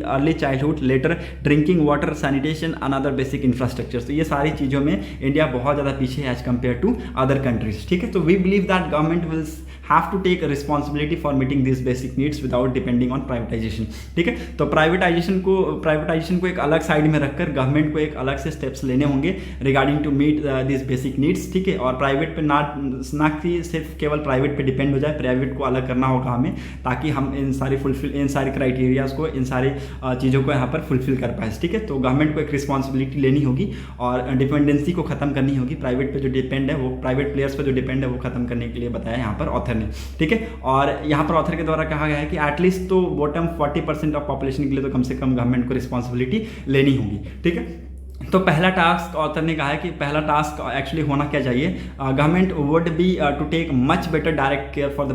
early childhood, later, drinking water, sanitation, another basic infrastructure. तो ये सारी चीज़ों में इंडिया बहुत ज़्यादा पीछे है as compare to other countries, ठीक है। तो we believe that government will have to take a responsibility for meeting these basic needs without depending on privatization, ठीक है। तो प्राइवेटाइजेशन को एक अलग साइड में रखकर गवर्नमेंट को एक अलग से स्टेप्स लेने होंगे regarding to meet this basic needs, ठीक है। और प्राइवेट पे ना कि सिर्फ केवल प्राइवेट पे डिपेंड हो जाए, प्राइवेट को अलग करना होगा हमें, ताकि हम इन सारी क्राइटेरियाज को, इन सारी चीज़ों को यहाँ पर फुलफिल कर पाए, ठीक है। तो गवर्नमेंट को एक रिस्पॉन्सिबिलिटी लेनी होगी और डिपेंडेंसी को खत्म करनी होगी, प्राइवेट पे जो डिपेंड है वो, प्राइवेट प्लेयर्स पे जो डिपेंड है वो खत्म करने के लिए बताया यहाँ पर ऑथर ने, ठीक है। और यहाँ पर ऑथर के द्वारा कहा गया है कि एटलीस्ट तो बॉटम 40% ऑफ पॉपुलेशन के लिए तो कम से कम गवर्नमेंट को रिस्पॉन्सिबिलिटी लेनी होगी, ठीक है। तो पहला टास्क ऑथर ने कहा है कि पहला टास्क एक्चुअली होना क्या चाहिए, government would be to take much better direct care for the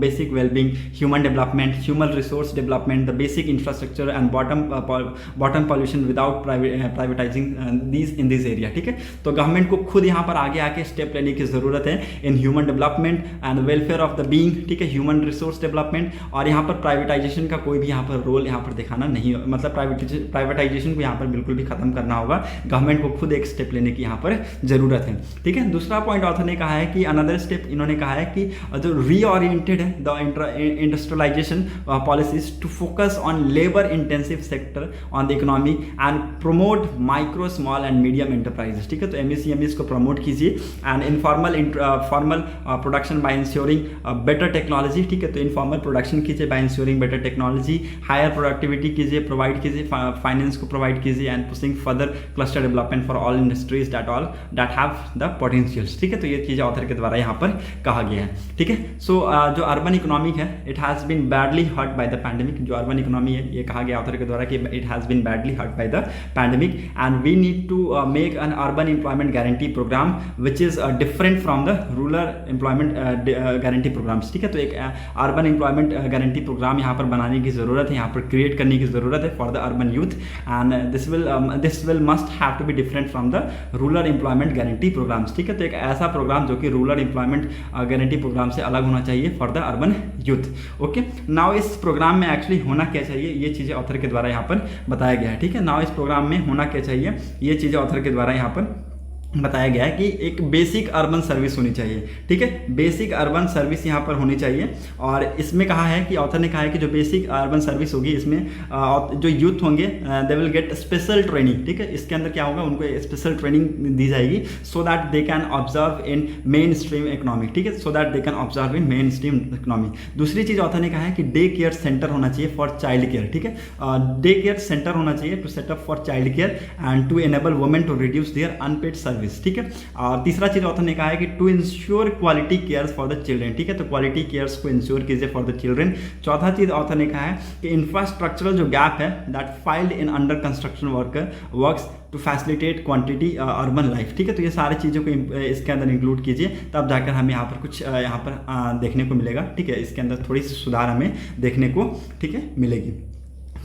basic wellbeing, human development, human resource development, the basic infrastructure and bottom pollution without privatising these in this area, ठीक है। तो गवर्नमेंट को खुद यहाँ पर आगे आके स्टेप लेने की ज़रूरत है in human development and welfare of the being, ठीक है, ह्यूमन रिसोर्स डेवलपमेंट। और यहाँ पर प्राइवेटाइजेशन का कोई भी यहाँ पर रोल यहाँ पर दिखाना नहीं, मतलब प्राइवेटाइजेशन को यहाँ पर बिल्कुल भी खत्म करना होगा, गवर्नमेंट को खुद एक स्टेप लेने की यहाँ पर जरूरत है, ठीक है। दूसरा पॉइंट ऑथर ने कहा है कि अनदर स्टेप इन्होंने कहा है कि जो रीओरिएंटेड है the industrialisation policies to focus on labour intensive sector on the economy and promote micro, small and medium enterprises, ठीक है। तो एमएसएमईज को प्रमोट कीजिए and formal production by ensuring better technology, ठीक है। तो इनफॉर्मल प्रोडक्शन कीजिए by ensuring better technology, higher productivity कीजिए, प्रोवाइड कीजिए, फाइनेंस को प्रोवाइड कीजिए and pushing further cluster development for all industries that have the potentials, ठीक है। तो ये चीज़ें ऑथर के द्वारा यहाँ पर कहा गया है, ठीक है। सो जो अर्बन इकोनॉमिक है, it has been badly hurt by the pandemic, जो अर्बन इकोनॉमी है ये कहा गया ऑथर के द्वारा कि it has been badly hurt by the pandemic and we need to make an urban employment guarantee programme which is different from the rural employment guarantee programmes, ठीक है। तो एक अर्बन एम्प्लॉयमेंट गारंटी प्रोग्राम यहाँ पर बनाने की ज़रूरत है, यहाँ पर क्रिएट करने की ज़रूरत है for the urban youth and this will must have to be different from the rural employment guarantee programmes, ठीक है। तो एक ऐसा प्रोग्राम जो कि रूरल एम्प्लॉयमेंट गारंटी प्रोग्राम से अलग होना चाहिए for the urban youth, okay. Now इस प्रोग्राम में एक्चुअली होना क्या चाहिए, ये चीज़ें ऑथर के द्वारा यहाँ पर बताया गया है, ठीक है। नाउ इस प्रोग्राम में होना क्या चाहिए, ये चीज़ें ऑथर के द्वारा यहाँ पर बताया गया है कि एक बेसिक अर्बन सर्विस होनी चाहिए, ठीक है। बेसिक अर्बन सर्विस यहाँ पर होनी चाहिए और इसमें कहा है कि ऑथर ने कहा है कि जो बेसिक अर्बन सर्विस होगी इसमें जो यूथ होंगे they will get special training, ठीक है। इसके अंदर क्या होगा, उनको स्पेशल ट्रेनिंग दी जाएगी so that they can observe in main stream economy, ठीक है, so that they can observe in main stream economy. दूसरी चीज़ ऑथर ने कहा है कि डे केयर सेंटर होना चाहिए फॉर चाइल्ड केयर, ठीक है। डे केयर सेंटर होना चाहिए to setup for child care and to enable women to reduce their unpaid service, ठीक है। और तीसरा चीज ऑथर ने कहा है कि to ensure quality cares for the children, ठीक है। तो क्वालिटी केयर्स को इंश्योर कीजिए फॉर द चिल्ड्रन। चौथा चीज ऑथर ने कहा है कि इंफ्रास्ट्रक्चरल जो गैप है that filled in under construction works to facilitate quantity urban life, ठीक है। तो ये सारी चीज़ों को इसके अंदर इंक्लूड कीजिए, तब जाकर हमें यहाँ पर कुछ यहाँ पर देखने को मिलेगा, ठीक है। इसके अंदर थोड़ी सी सुधार हमें देखने को, ठीक है, मिलेगी।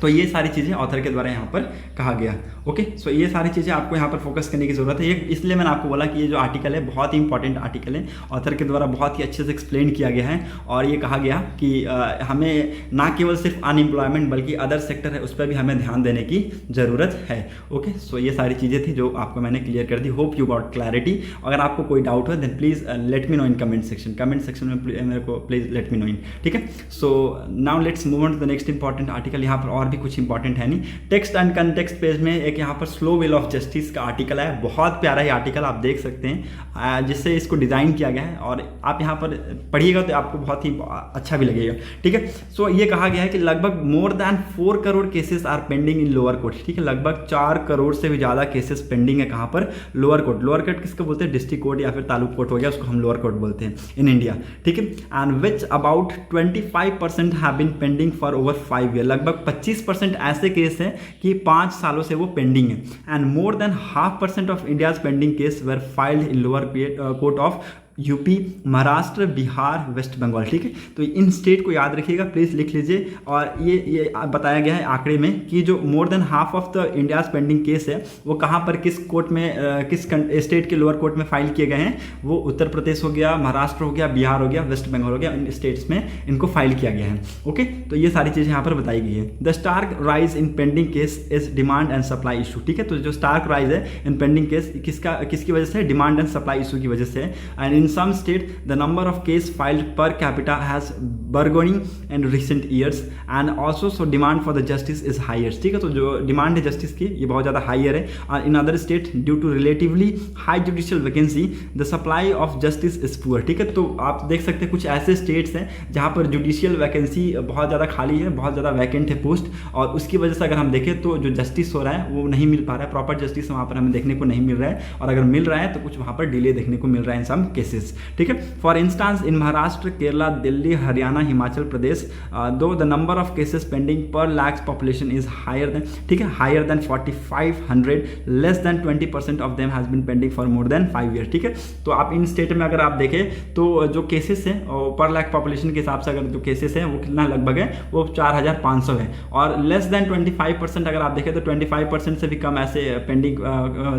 तो ये सारी चीज़ें ऑथर के द्वारा यहाँ पर कहा गया, ओके। सो ये सारी चीज़ें आपको यहाँ पर फोकस करने की ज़रूरत है, ये इसलिए मैंने आपको बोला कि ये जो आर्टिकल है बहुत ही इंपॉर्टेंट आर्टिकल है, ऑथर के द्वारा बहुत ही अच्छे से एक्सप्लेन किया गया है और ये कहा गया कि हमें ना केवल सिर्फ अनएम्प्लॉयमेंट बल्कि अदर सेक्टर है उस पर भी हमें ध्यान देने की ज़रूरत है, ओके। सो ये सारी चीज़ें थी जो आपको मैंने क्लियर कर दी। Hope you got clarity. अगर आपको कोई डाउट हो then please let me know in comment section में मेरे को please let me know in, ठीक है। So now let's move on to the next important article. यहाँ पर और भी कुछ इंपॉर्टेंट है नहीं। टेक्स्ट एंड कंटेक्स्ट पेज में एक यहाँ पर स्लो विल ऑफ जस्टिस का आर्टिकल है, बहुत प्यारा ही आर्टिकल आप देख सकते हैं, जिससे इसको डिज़ाइन किया गया है और आप यहाँ पर पढ़िएगा तो आपको बहुत ही अच्छा भी लगेगा। ठीक है, सो ये कहा गया है कि लगभग more than 4 crore cases are pending in lower court. ठीक है, लगभग 4 करोड़ से भी ज़्यादा केसेस पेंडिंग है कहाँ पर, लोअर कोर्ट। लोअर कोर्ट किसको बोलते हैं, डिस्ट्रिक्ट कोर्ट या फिर तालुक कोर्ट हो गया, उसको हम लोअर कोर्ट बोलते हैं इन इंडिया। ठीक है, and which about 25% have been pending for over 5 year. लगभग 25% ऐसे केस हैं कि 5 सालों से वो पेंडिंग है। And more than 0.5% of India's pending case were filed in lower court of UP, Maharashtra, Bihar, West Bengal. ठीक है, तो इन स्टेट को याद रखिएगा, प्लीज़ लिख लीजिए। और ये बताया गया है आंकड़े में कि जो more than half of the India's pending case है वो कहाँ पर, किस कोर्ट में, किस स्टेट के लोअर कोर्ट में फाइल किए गए हैं। वो उत्तर प्रदेश हो गया, महाराष्ट्र हो गया, बिहार हो गया, वेस्ट बंगाल हो गया, इन स्टेट्स में इनको फाइल किया गया है। ओके, तो ये सारी चीज़ें यहाँ पर बताई गई है। The stark rise in pending case is demand and supply issue. ठीक है, तो जो स्टार्क राइज है इन पेंडिंग केस किसकी वजह से, डिमांड एंड सप्लाई इशू की वजह से है। And in some state the number of case filed per capita has burgeoning in recent years and also so demand for the justice is higher। ठीक है, तो जो डिमांड है जस्टिस की ये बहुत ज़्यादा हायर है। और in other state due to relatively high judicial vacancy the supply of justice is poor. ठीक है, तो आप देख सकते हैं कुछ ऐसे स्टेट्स हैं जहाँ पर जुडिशियल वैकेंसी बहुत ज़्यादा खाली है, बहुत ज़्यादा वैकेंट है पोस्ट, और उसकी वजह से अगर हम देखें तो जो जस्टिस हो रहा है वो नहीं मिल पा रहा है, प्रॉपर जस्टिस वहाँ पर हमें देखने को नहीं मिल रहा है, और अगर मिल रहा है तो कुछ वहाँ पर डिले देखने को मिल रहा है इन सम केसेस। ठीक है, for instance in Maharashtra, Kerala, Delhi, Haryana, Himachal Pradesh, though the number of cases pending per lakhs population is higher than, ठीक है, higher than 4500, less than 20% of them has been pending for more than 5 year. ठीक है, तो आप इन स्टेट में अगर आप देखें तो जो केसेस हैं पर लाख पॉपुलेशन के हिसाब से अगर जो केसेस हैं वो कितना लगभग है, वो 4500 है, और लेस देन 25% अगर आप देखें तो 25% से भी कम ऐसे पेंडिंग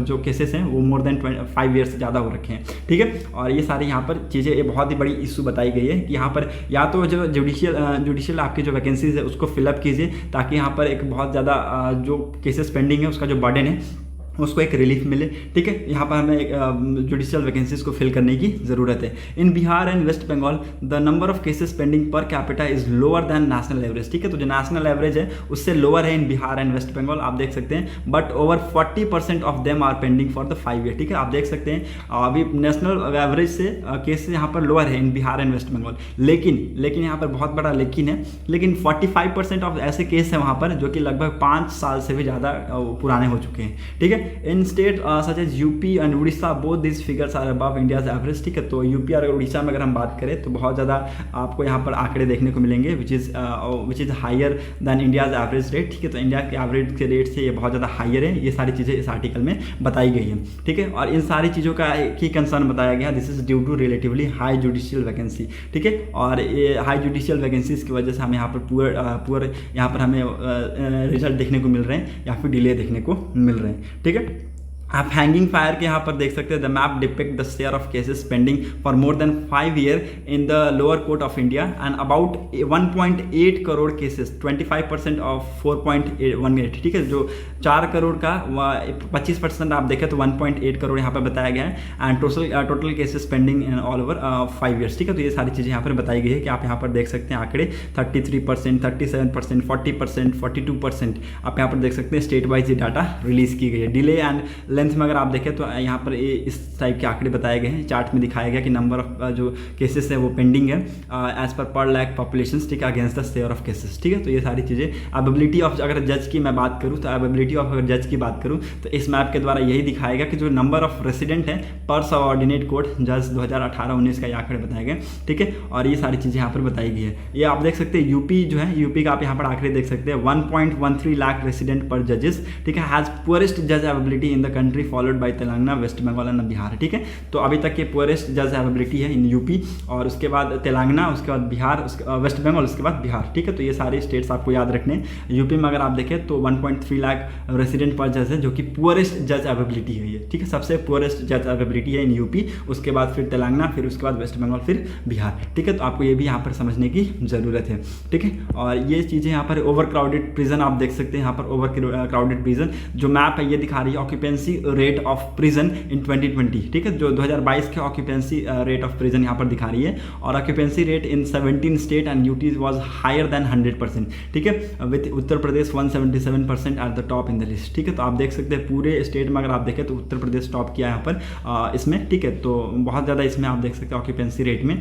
जो केसेस हैं वो मोर देन 5 ईयर से ज़्यादा हो रखे हैं। ठीक है, और ये सारी यहाँ पर चीज़ें, ये बहुत ही बड़ी इशू बताई गई है कि यहाँ पर या तो जो जुडिशियल आपकी जो वैकेंसीज है उसको फिलअप कीजिए, ताकि यहाँ पर एक बहुत ज़्यादा जो केसेस पेंडिंग है उसका जो बर्डन है उसको एक रिलीफ मिले। ठीक है, यहाँ पर हमें जुडिशियल वैकेंसीज को फिल करने की ज़रूरत है। In Bihar and West Bengal the number of cases pending per capita is lower than national average. ठीक है, तो जो नेशनल एवरेज है उससे लोअर है इन बिहार एंड वेस्ट बंगाल, आप देख सकते हैं, but over 40% of them are pending for the 5 year. ठीक है, आप देख सकते हैं अभी नेशनल एवरेज से केसेस यहाँ पर लोअर है इन बिहार एंड वेस्ट बंगाल, लेकिन यहाँ पर बहुत बड़ा लेकिन है, लेकिन 45% ऑफ ऐसे केस हैं वहाँ पर जो कि लगभग 5 साल से भी ज़्यादा पुराने हो चुके हैं। ठीक है, in state such as UP and Orissa both this figures are above India's average. ठीक है, तो यूपी और उड़ीसा में अगर हम बात करें तो बहुत ज़्यादा आपको यहाँ पर आंकड़े देखने को मिलेंगे which is higher than India's average rate. ठीक है, तो इंडिया के एवरेज के रेट से ये बहुत ज़्यादा हायर है। ये सारी चीज़ें इस आर्टिकल में बताई गई हैं। ठीक है, और इन सारी चीज़ों का एक ही कंसर्न बताया गया, this is due to relatively high judicial vacancy. ठीक है, और ये हाई जुडिशियल वैकेंसीज की वजह से हमें यहाँ पर पुअर यहाँ पर हमें रिजल्ट देखने को मिल रहे हैं या फिर डिले देखने को मिल रहे हैं। ठीक है, आप हैंगिंग फायर के यहाँ पर देख सकते हैं, the map depict the share of cases pending for more than 5 year in the lower court of India and about 1.8 crore cases, 25% of 4.18। ठीक है, जो 4 करोड़ का 25% आप देखें तो 1.8 करोड़ यहाँ पर बताया गया है, and total cases pending in all over 5 years. ठीक है, तो ये सारी चीज़ें यहाँ पर बताई गई है कि आप यहाँ पर देख सकते हैं आंकड़े 33%, 37%, 40%, 42%, आप यहाँ पर देख सकते हैं स्टेट वाइज ये डाटा रिलीज की गई है। डिले एंड लेंथ में अगर आप देखें तो यहाँ पर इस टाइप के आंकड़े बताए गए हैं, चार्ट में दिखाया गया कि नंबर ऑफ जो केसेस है वो पेंडिंग है एज पर लैक पॉपुलेशन। ठीक है, against the share of cases. ठीक है, तो ये सारी चीज़ें, अवेबिलिटी ऑफ, अगर जज की मैं बात करूँ तो अवेबिलिटी ऑफ, अगर जज की बात करूँ तो इस मैप के द्वारा यही दिखाएगा कि जो नंबर ऑफ रेसिडेंट है पर सबऑर्डिनेट कोर्ट जज 2018-19 का ये आंकड़े बताए गए। ठीक है, और ये सारी चीज़ें यहाँ पर बताई गई है। ये आप देख सकते हैं यूपी जो है, यूपी का आप यहाँ पर आंकड़े देख सकते हैं, 1.13 लाख रेसिडेंट पर जजेस। ठीक है, हैज़ पुअरेस्ट जज availability in the country followed by Telangana, West Bengal and Bihar. ठीक है, तो अभी तक ये पुअरेस्ट जज अवेबिलिटी है इन यूपी, और उसके बाद तेलंगाना, उसके बाद बिहार, वेस्ट बंगाल, उसके बाद बिहार। ठीक है, तो ये सारे स्टेट्स आपको याद रखने हैं। यूपी में अगर आप देखें तो 1.3 लाख रेसिडेंट पर जज है, जो कि पुअरेस्ट जज अवेबिलिटी है ये। ठीक है, सबसे पुअरेस्ट जज अवेबिलिटी है इन यूपी, उसके बाद फिर तेलंगाना, फिर उसके बाद वेस्ट बंगाल, फिर बिहार। ठीक है, तो आपको ये भी यहाँ पर समझने की ज़रूरत है। ठीक है, और ये चीज़ें यहाँ पर ओवर क्राउडेड प्रिजन आप देख सकते हैं, यहाँ पर ओवर क्राउडेड प्रिजन जो मैप है ये दिखा रही है ऑक्यूपेंसी रेट ऑफ प्रिजन इन 2020, ठीक है, जो 2022 के ऑक्यूपेंसी रेट ऑफ प्रिजन यहाँ पर दिखा रही है, और occupancy rate in 17 state and UTs was higher than 100%, ठीक है, with Uttar Pradesh 177% at the top in the list, ठीक है। तो आप देख सकते हैं पूरे स्टेट में अगर आप देखें तो उत्तर प्रदेश टॉप किया यहाँ पर इसमें, ठीक है। तो बहुत ज़्यादा इसमें आप देख सकते हैं ऑक्यूपेंसी रेट में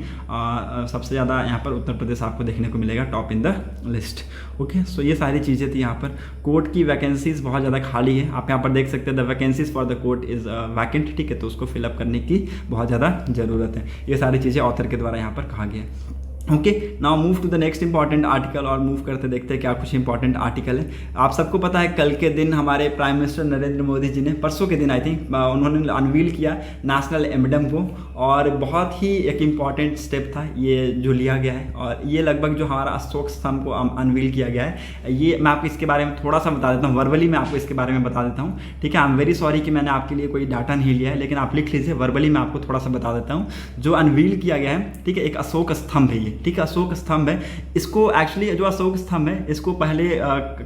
सबसे ज़्यादा यहाँ पर उत्तर प्रदेश आपको देखने को मिलेगा top in the list. Okay, so ये सारी चीज़ें थी। यहाँ पर कोर्ट की वैकेंसीज बहुत ज़्यादा खाली है, आप यहाँ पर देख सकते हैं the vacancies for the court is vacant, ठीक है, तो उसको फिलअप करने की बहुत ज़्यादा ज़रूरत है। ये सारी चीज़ें ऑथर के द्वारा यहाँ पर कहा गया है। Okay, now move to the next important article, और मूव करते देखते हैं क्या कुछ इंपॉर्टेंट आर्टिकल है। आप सबको पता है कल के दिन हमारे प्राइम मिनिस्टर नरेंद्र मोदी जी ने, परसों के दिन आई थिंक, उन्होंने अनवील किया नेशनल एम्बलम को, और बहुत ही एक इम्पॉर्टेंट स्टेप था ये जो लिया गया है। और ये लगभग जो हमारा अशोक स्तंभ को अनवील किया गया है, ये मैं आपको इसके बारे में थोड़ा सा बता देता हूँ, वर्बली मैं आपको इसके बारे में बता देता हूँ, ठीक है। आई एम वेरी सॉरी कि मैंने आपके लिए कोई डाटा नहीं लिया है, लेकिन आप लिख लीजिए, वर्बली मैं आपको थोड़ा सा बता देता हूँ। जो अनवील किया गया है, ठीक है, एक अशोक स्तंभ है ये, ठीक है, अशोक स्तंभ है। इसको एक्चुअली जो अशोक स्तंभ है, इसको पहले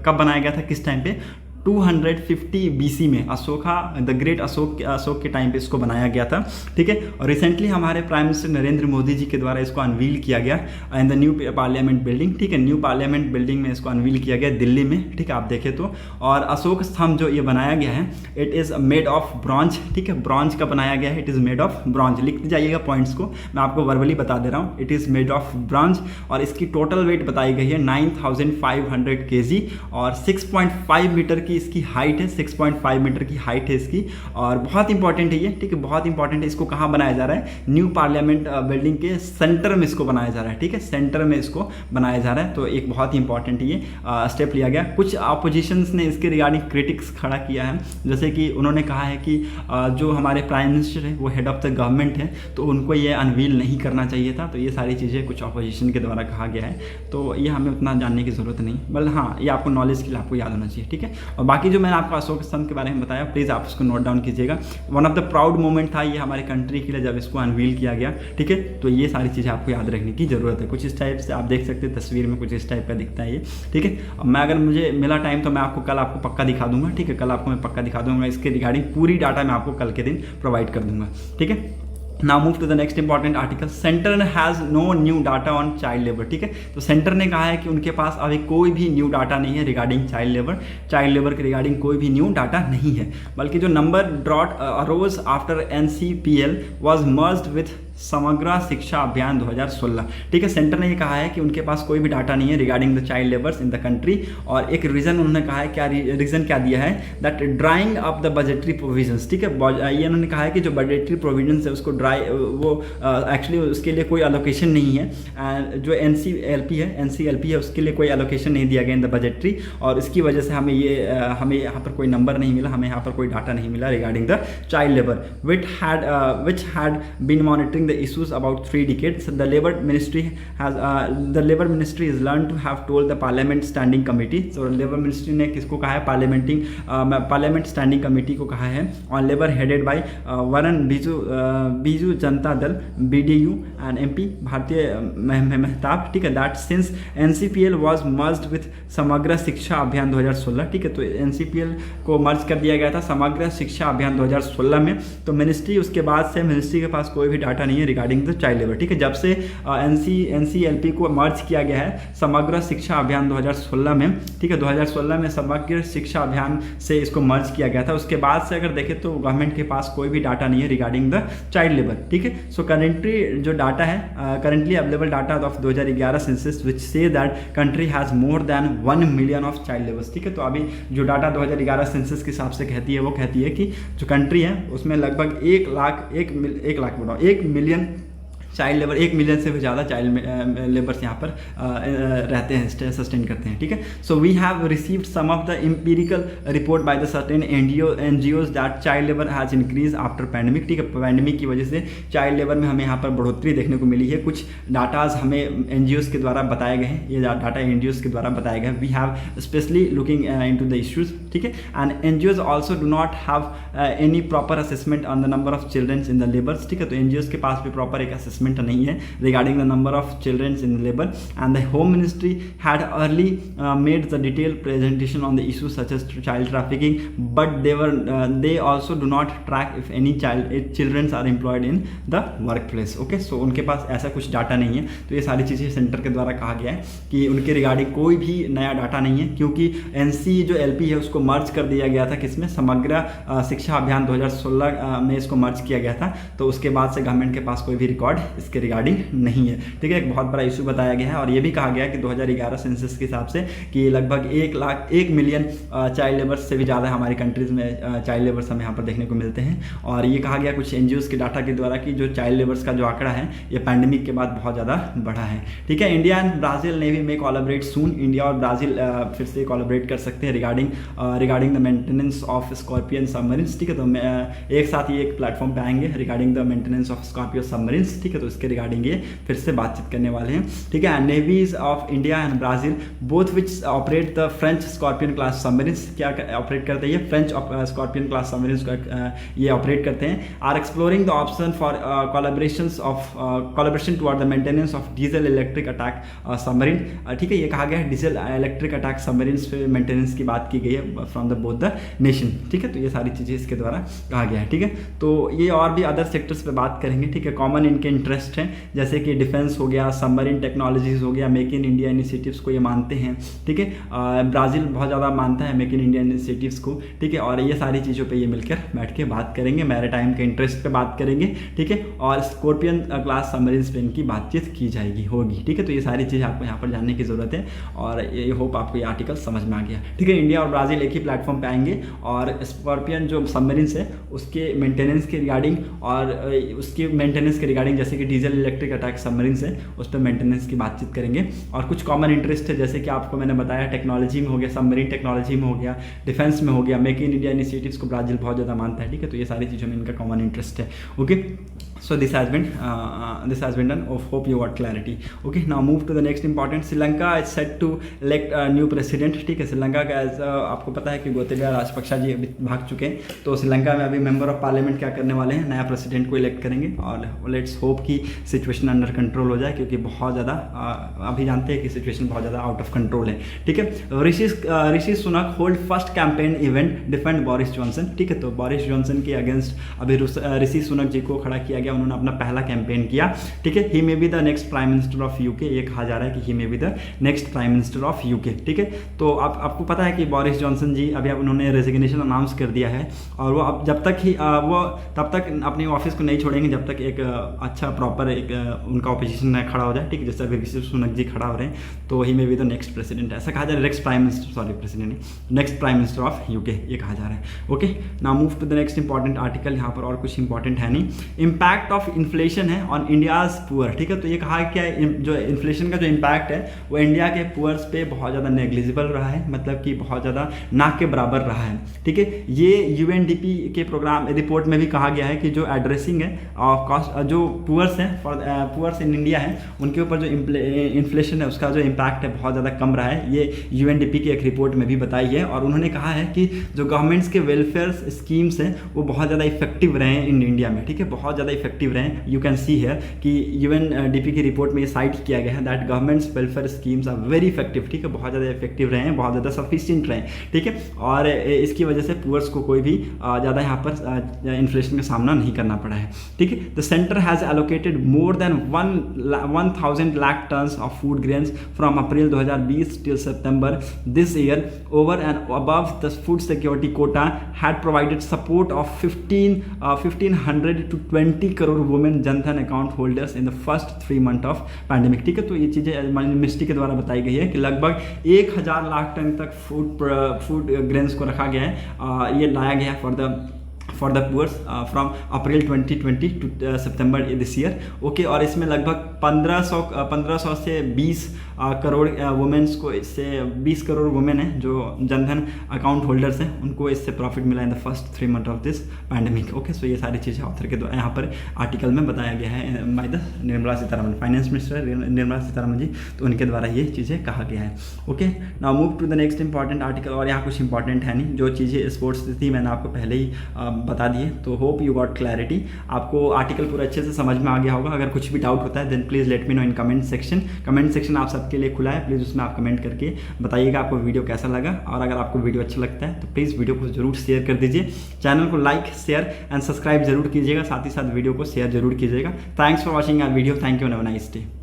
कब बनाया गया था, किस टाइम पे, 250 BC में, अशोका द ग्रेट अशोक के टाइम पे इसको बनाया गया था, ठीक है। और रिसेंटली हमारे प्राइम मिनिस्टर नरेंद्र मोदी जी के द्वारा इसको अनवील किया गया in the new parliament building, ठीक है, न्यू पार्लियामेंट बिल्डिंग में इसको अनवील किया गया दिल्ली में, ठीक है, आप देखें तो। और अशोक स्तंभ जो ये बनाया गया है, it is made of bronze, ठीक है, ब्रॉन्ज का बनाया गया है, it is made of bronze. लिखते जाइएगा पॉइंट्स को, मैं आपको वर्बली बता दे रहा हूँ, it is made of bronze. और इसकी टोटल वेट बताई गई है 9500 kg, और 6.5 मीटर की इसकी हाइट है, 6.5 मीटर की हाइट है इसकी। और बहुत इंपॉर्टेंट है ये, ठीक है, बहुत इंपॉर्टेंट है। इसको कहाँ बनाया जा रहा है, न्यू पार्लियामेंट बिल्डिंग के सेंटर में इसको बनाया जा रहा है, ठीक है, सेंटर में इसको बनाया जा रहा है। तो एक बहुत ही इंपॉर्टेंट ये स्टेप लिया गया। कुछ अपोजिशंस ने इसके रिगार्डिंग क्रिटिक्स खड़ा किया है, जैसे कि उन्होंने कहा है कि जो हमारे प्राइम मिनिस्टर है वो हेड ऑफ द गवर्नमेंट है, तो उनको ये अनवील नहीं करना चाहिए था। तो ये सारी चीज़ें कुछ अपोजिशन के द्वारा कहा गया है, तो ये हमें उतना जानने की ज़रूरत नहीं, बल हाँ, ये आपको नॉलेज के लिए आपको याद होना चाहिए, ठीक है। और बाकी जो मैंने आपको अशोक स्तंभ के बारे में बताया, प्लीज़ आप उसको नोट डाउन कीजिएगा। One of the proud moment था ये हमारे कंट्री के लिए जब इसको अनवील किया गया, ठीक है। तो ये सारी चीज़ें आपको याद रखने की ज़रूरत है। कुछ इस टाइप से आप देख सकते हैं तस्वीर में, कुछ इस टाइप का दिखता है ये, ठीक है। अब मैं अगर मुझे मिला टाइम तो मैं आपको कल आपको पक्का दिखा दूंगा, ठीक है, कल आपको मैं पक्का दिखा दूंगा, इसके रिगार्डिंग पूरी डाटा मैं आपको कल के दिन प्रोवाइड कर दूंगा, ठीक है। Now move to the next important article, centre has no new data on child labour, ठीक है। तो सेंटर ने कहा है कि उनके पास अभी कोई भी न्यू डाटा नहीं है रिगार्डिंग चाइल्ड लेबर के रिगार्डिंग कोई भी न्यू डाटा नहीं है, बल्कि जो number drought arose after NCPL was merged with Samagra Shiksha अभियान 2016, ठीक है। सेंटर ने ये कहा है कि उनके पास कोई भी डाटा नहीं है regarding the child labours in the country, और एक रीज़न उन्होंने कहा है, क्या रीज़न क्या दिया है, that drawing up the budgetary provisions, ठीक है। ये उन्होंने कहा है कि जो बजटरी प्रोविजंस है उसको वो एक्चुअली उसके लिए कोई एलोकेशन नहीं है, जो NCLP है उसके लिए कोई एलोकेशन नहीं दिया गया इन द बजटरी, और इसकी वजह से हमें यहाँ पर कोई नंबर नहीं मिला, हमें यहाँ पर कोई डाटा नहीं मिला regarding the child labour which had been monitoring the issues about 3 decades. The labor ministry is learned to have told the parliament standing committee. So labor ministry ने किसको कहा है, पार्लियामेंट स्टैंडिंग कमेटी को कहा है, on labor headed by Varun Biju Janata Dal BDU and MP भारतीय मेहताब, ठीक है, that since NCPL was merged with समग्र शिक्षा अभियान 2016, ठीक है। तो NCPL को मर्ज कर दिया गया था समग्र शिक्षा अभियान 2016 में। तो मिनिस्ट्री उसके बाद से मिनिस्ट्री के पास कोई भी डाटा नहीं है रिगार्डिंग द चाइल्ड लेबर, ठीक है। जब से NCLP को मर्ज किया गया है समग्र शिक्षा अभियान 2016 में, ठीक है, 2016 में समग्र शिक्षा अभियान से इसको मर्ज किया गया था। उसके बाद से अगर देखें तो गवर्नमेंट के पास कोई भी डाटा नहीं है रिगार्डिंग द चाइल्ड लेबर, ठीक है। सो करेंटली जो डाटा है, currently available data of 2011 census which say that country has more than 1 million of child labours, ठीक है। तो अभी जो डाटा 2011 सेंसस के हिसाब से कहती है, वो कहती है कि जो कंट्री है उसमें लगभग 1 मिलियन चाइल्ड लेबर, 1 मिलियन से भी ज़्यादा चाइल्ड लेबर्स यहाँ पर रहते हैं, सस्टेन करते हैं, ठीक है। So we have received some of the empirical report by the certain NGOs that child labour has increase after pandemic, ठीक है। पैंडमिक की वजह से चाइल्ड लेबर में हमें यहाँ पर बढ़ोतरी देखने को मिली है। कुछ डाटाज हमें NGOs के द्वारा बताए गए हैं, ये डाटा NGOs के द्वारा बताए गए हैं। We have specially looking into the issues, ठीक है। And NGOs also do not have any proper assessment on the number of childrens in the labours, ठीक है। तो NGOs के पास भी प्रॉपर एक असेसमेंट असेसमेंट नहीं है regarding the number of childrens in labour, and the home ministry had early made the detail presentation on the issue such as child trafficking, but they also do not track if any children are employed in the workplace. Okay, so उनके पास ऐसा कुछ डाटा नहीं है। तो ये सारी चीज़ें सेंटर के द्वारा कहा गया है कि उनके रिगार्डिंग कोई भी नया डाटा नहीं है, क्योंकि एनसी जो एलपी है उसको मर्ज कर दिया गया था किसमें, समग्र शिक्षा अभियान 2016 में इसको मर्ज किया गया था। तो उसके बाद से गवर्नमेंट के पास कोई भी रिकॉर्ड इसके रिगार्डिंग नहीं है। ठीक है, एक बहुत बड़ा इशू बताया गया है। और ये भी कहा गया है कि 2011 सेंसस के हिसाब से कि लगभग 1 मिलियन चाइल्ड लेबर्स से भी ज़्यादा हमारी कंट्रीज़ में चाइल्ड लेबर्स हमें यहाँ पर देखने को मिलते हैं। और ये कहा गया कुछ एनजीओज़ के डाटा के द्वारा कि जो चाइल्ड लेबर्स का जो आंकड़ा है ये पैंडेमिक के बाद बहुत ज़्यादा बढ़ा है। ठीक है, इंडिया एंड ब्राज़ील नेवी में कोलैबोरेट सून, इंडिया और ब्राज़ील फिर से कोलैबोरेट कर सकते हैं regarding the maintenance of scorpion submarines. ठीक है, तो एक साथ ही एक प्लेटफॉर्म पे आएंगे regarding the maintenance of scorpion submarines. ठीक है, तो इसके रिगार्डिंग ये फिर से बातचीत करने वाले हैं। ठीक है, navies of India and Brazil both which operate the French Scorpion class submarines, क्या ऑपरेट करते हैं ये फ्रेंच स्कॉर्पियन क्लास सबमरीन्स ये ऑपरेट करते हैं, are exploring the option for collaboration toward the maintenance of diesel electric attack submarine. ठीक है, ये कहा गया है डीजल इलेक्ट्रिक अटैक सबमरीन्स पे मेंटेनेंस की बात की गई है from the both the nation. ठीक है, तो ये सारी चीज़ें इसके द्वारा कहा गया है। ठीक है, तो ये और भी अदर सेक्टर्स पे बात करेंगे। ठीक है, कॉमन इनके इंटरेस्ट हैं जैसे कि डिफेंस हो गया, सबमरीन टेक्नोलॉजीज हो गया, मेक इन इंडिया इनिशिएटिव्स को ये मानते हैं। ठीक है, ब्राज़ील बहुत ज़्यादा मानता है मेक इन इंडिया इनिशिएटिव्स को। ठीक है, और ये सारी चीज़ों पे ये मिलकर बैठ के बात करेंगे, मैरीटाइम के इंटरेस्ट पे बात करेंगे। ठीक है, और स्कॉर्पियन क्लास सबमरीन्स पे इनकी बातचीत की जाएगी होगी। ठीक है, तो ये सारी चीज़ें आपको यहाँ पर जानने की ज़रूरत है और ये होप आपको ये आर्टिकल समझ में आ गया। ठीक है, इंडिया और ब्राज़ील एक ही प्लेटफॉर्म पे आएंगे और स्कॉर्पियन जो सबमरीन्स है उसके मेंटेनेंस के रिगार्डिंग और उसकी मेंटेनेंस के रिगार्डिंग जैसे कि डीजल इलेक्ट्रिक अटैक सबमरीन्स है उस पर मेंटेनेंस की बातचीत करेंगे। और कुछ कॉमन इंटरेस्ट है जैसे कि आपको मैंने बताया टेक्नोलॉजी में हो गया, सबमरीन टेक्नोलॉजी में हो गया, डिफेंस में हो गया, मेक इन इंडिया इनिशिएटिव्स को ब्राज़ील बहुत ज़्यादा मानता है। ठीक है, तो ये सारी चीज़ों में इनका कॉमन इंटरेस्ट है। Okay, so this has been done. Hope you got clarity. Okay, now move to the next important. Sri Lanka is set to elect a new president. ठीक है, श्रीलंका का आपको पता है कि गोतबाया राजपक्षा जी अभी भाग चुके हैं, तो श्रीलंका में अभी मेंबर ऑफ पार्लियामेंट क्या करने वाले हैं, नया प्रेसिडेंट को इलेक्ट करेंगे। और लेट्स होप कि सिचुएशन अंडर कंट्रोल हो जाए, क्योंकि बहुत ज़्यादा अभी जानते हैं कि सिचुएशन बहुत ज़्यादा आउट ऑफ कंट्रोल है। ठीक है, Rishi Sunak hold first campaign event defend Boris Johnson. ठीक है, तो बोरिस जॉनसन के अगेंस्ट अभी ऋषि सुनक जी को खड़ा किया गया, उन्होंने अपना पहला कैंपेन किया। ठीक है, he may be the next prime minister of UK, ये कहा जा रहा है कि he may be the next prime minister of UK. ठीक है, तो आपको पता है कि बोरिस जॉनसन जी अभी अब उन्होंने रेजिग्नेशन अनाउंस कर दिया है और वो अब जब तक ही वो तब तक अपने ऑफिस को नहीं छोड़ेंगे जब तक एक अच्छा प्रॉपर एक उनका ऑपोजिशन खड़ा हो जाए। ठीक है, जैसे अभी ऋषि सुनक जी खड़ा हो रहे हैं, तो he may be the next president, ऐसा कहा जा रहा है, next prime minister of UK ये कहा जा रहा है। Okay, now move to the next important article. यहाँ पर और कुछ इंपॉर्टेंट है नहीं। इम्पैक्ट ऑफ इन्फ्लेशन है ऑन इंडियाज़ पुअर। ठीक है, तो ये कहा क्या है, जो इन्फ्लेशन का जो इम्पैक्ट है वो इंडिया के पुअर्स पे बहुत ज़्यादा नेग्लिजिबल रहा है, मतलब कि बहुत ज़्यादा ना के बराबर रहा है। ठीक है, ये यूएनडीपी के प्रोग्राम रिपोर्ट में भी कहा गया है कि जो एड्रेसिंग है कॉस्ट जो पुअर्स हैं पुअर्स इन इंडिया है उनके ऊपर जो इन्फ्लेशन है उसका जो इम्पैक्ट है बहुत ज़्यादा कम रहा है, ये यूएनडीपी की एक रिपोर्ट में भी बताई है। और उन्होंने कहा है कि जो गवर्नमेंट्स के वेलफेयर स्कीम्स हैं वो बहुत ज़्यादा इफेक्टिव रहे हैं इन इंडिया में। ठीक है, बहुत ज़्यादा इफेक्टिव रहे हैं। यू कैन सी है कि यूएनडीपी की रिपोर्ट में ये साइट किया गया है that government's welfare schemes are very effective. ठीक है, बहुत ज़्यादा इफेक्टिव रहे हैं, बहुत ज़्यादा सफिशिएंट रहे हैं। ठीक है, और इसकी वजह से पुअर्स को कोई भी ज़्यादा यहाँ पर इन्फ्लेशन का सामना नहीं करना पड़ा है। ठीक है, the centre has allocated more than 1,000 lakh tons of food grains from April 2020 till September this year over and above the food security quota had provided support of 1500 to 20 crore women Jan Dhan account holders in the first 3 month of pandemic. ठीक है, तो ये चीज़ें मिनिस्ट्री के द्वारा बताई गई है कि लगभग 1000 लाख टन तक फूड ग्रेन्स को रखा गया है, ये लाया गया for the poors from April 2020 to September this year. Okay, और इसमें लगभग 1500 से 20 करोड़ वुमेन्स को इससे 20 करोड़ वुमेन हैं जो जनधन अकाउंट होल्डर्स हैं, उनको इससे प्रॉफिट मिला in the first 3 month of this pandemic. Okay, so ये सारी चीज़ें ऑथर के द्वारा यहाँ पर आर्टिकल में बताया गया है by the Nirmala Sitharaman, finance minister Nirmala Sitharaman ji, तो उनके द्वारा ये चीज़ें कहा गया है। Okay, now move to the next important article. और यहाँ कुछ इंपॉर्टेंट है नहीं, जो चीज़ें स्पोर्ट्स थी मैंने आपको पहले ही बता दिए। तो होप यू गॉट क्लैरिटी, आपको आर्टिकल पूरा अच्छे से समझ में आ गया होगा। अगर कुछ भी डाउट होता है then please let me know in comment section. Comment section आप सबके लिए खुला है, प्लीज़ उसमें आप कमेंट करके बताइएगा आपको वीडियो कैसा लगा। और अगर आपको वीडियो अच्छा लगता है तो प्लीज़ वीडियो को जरूर शेयर कर दीजिए, चैनल को लाइक शेयर एंड सब्सक्राइब जरूर कीजिएगा, साथ ही साथ वीडियो को शेयर जरूर कीजिएगा। Thanks for watching our video, thank you, have a nice day.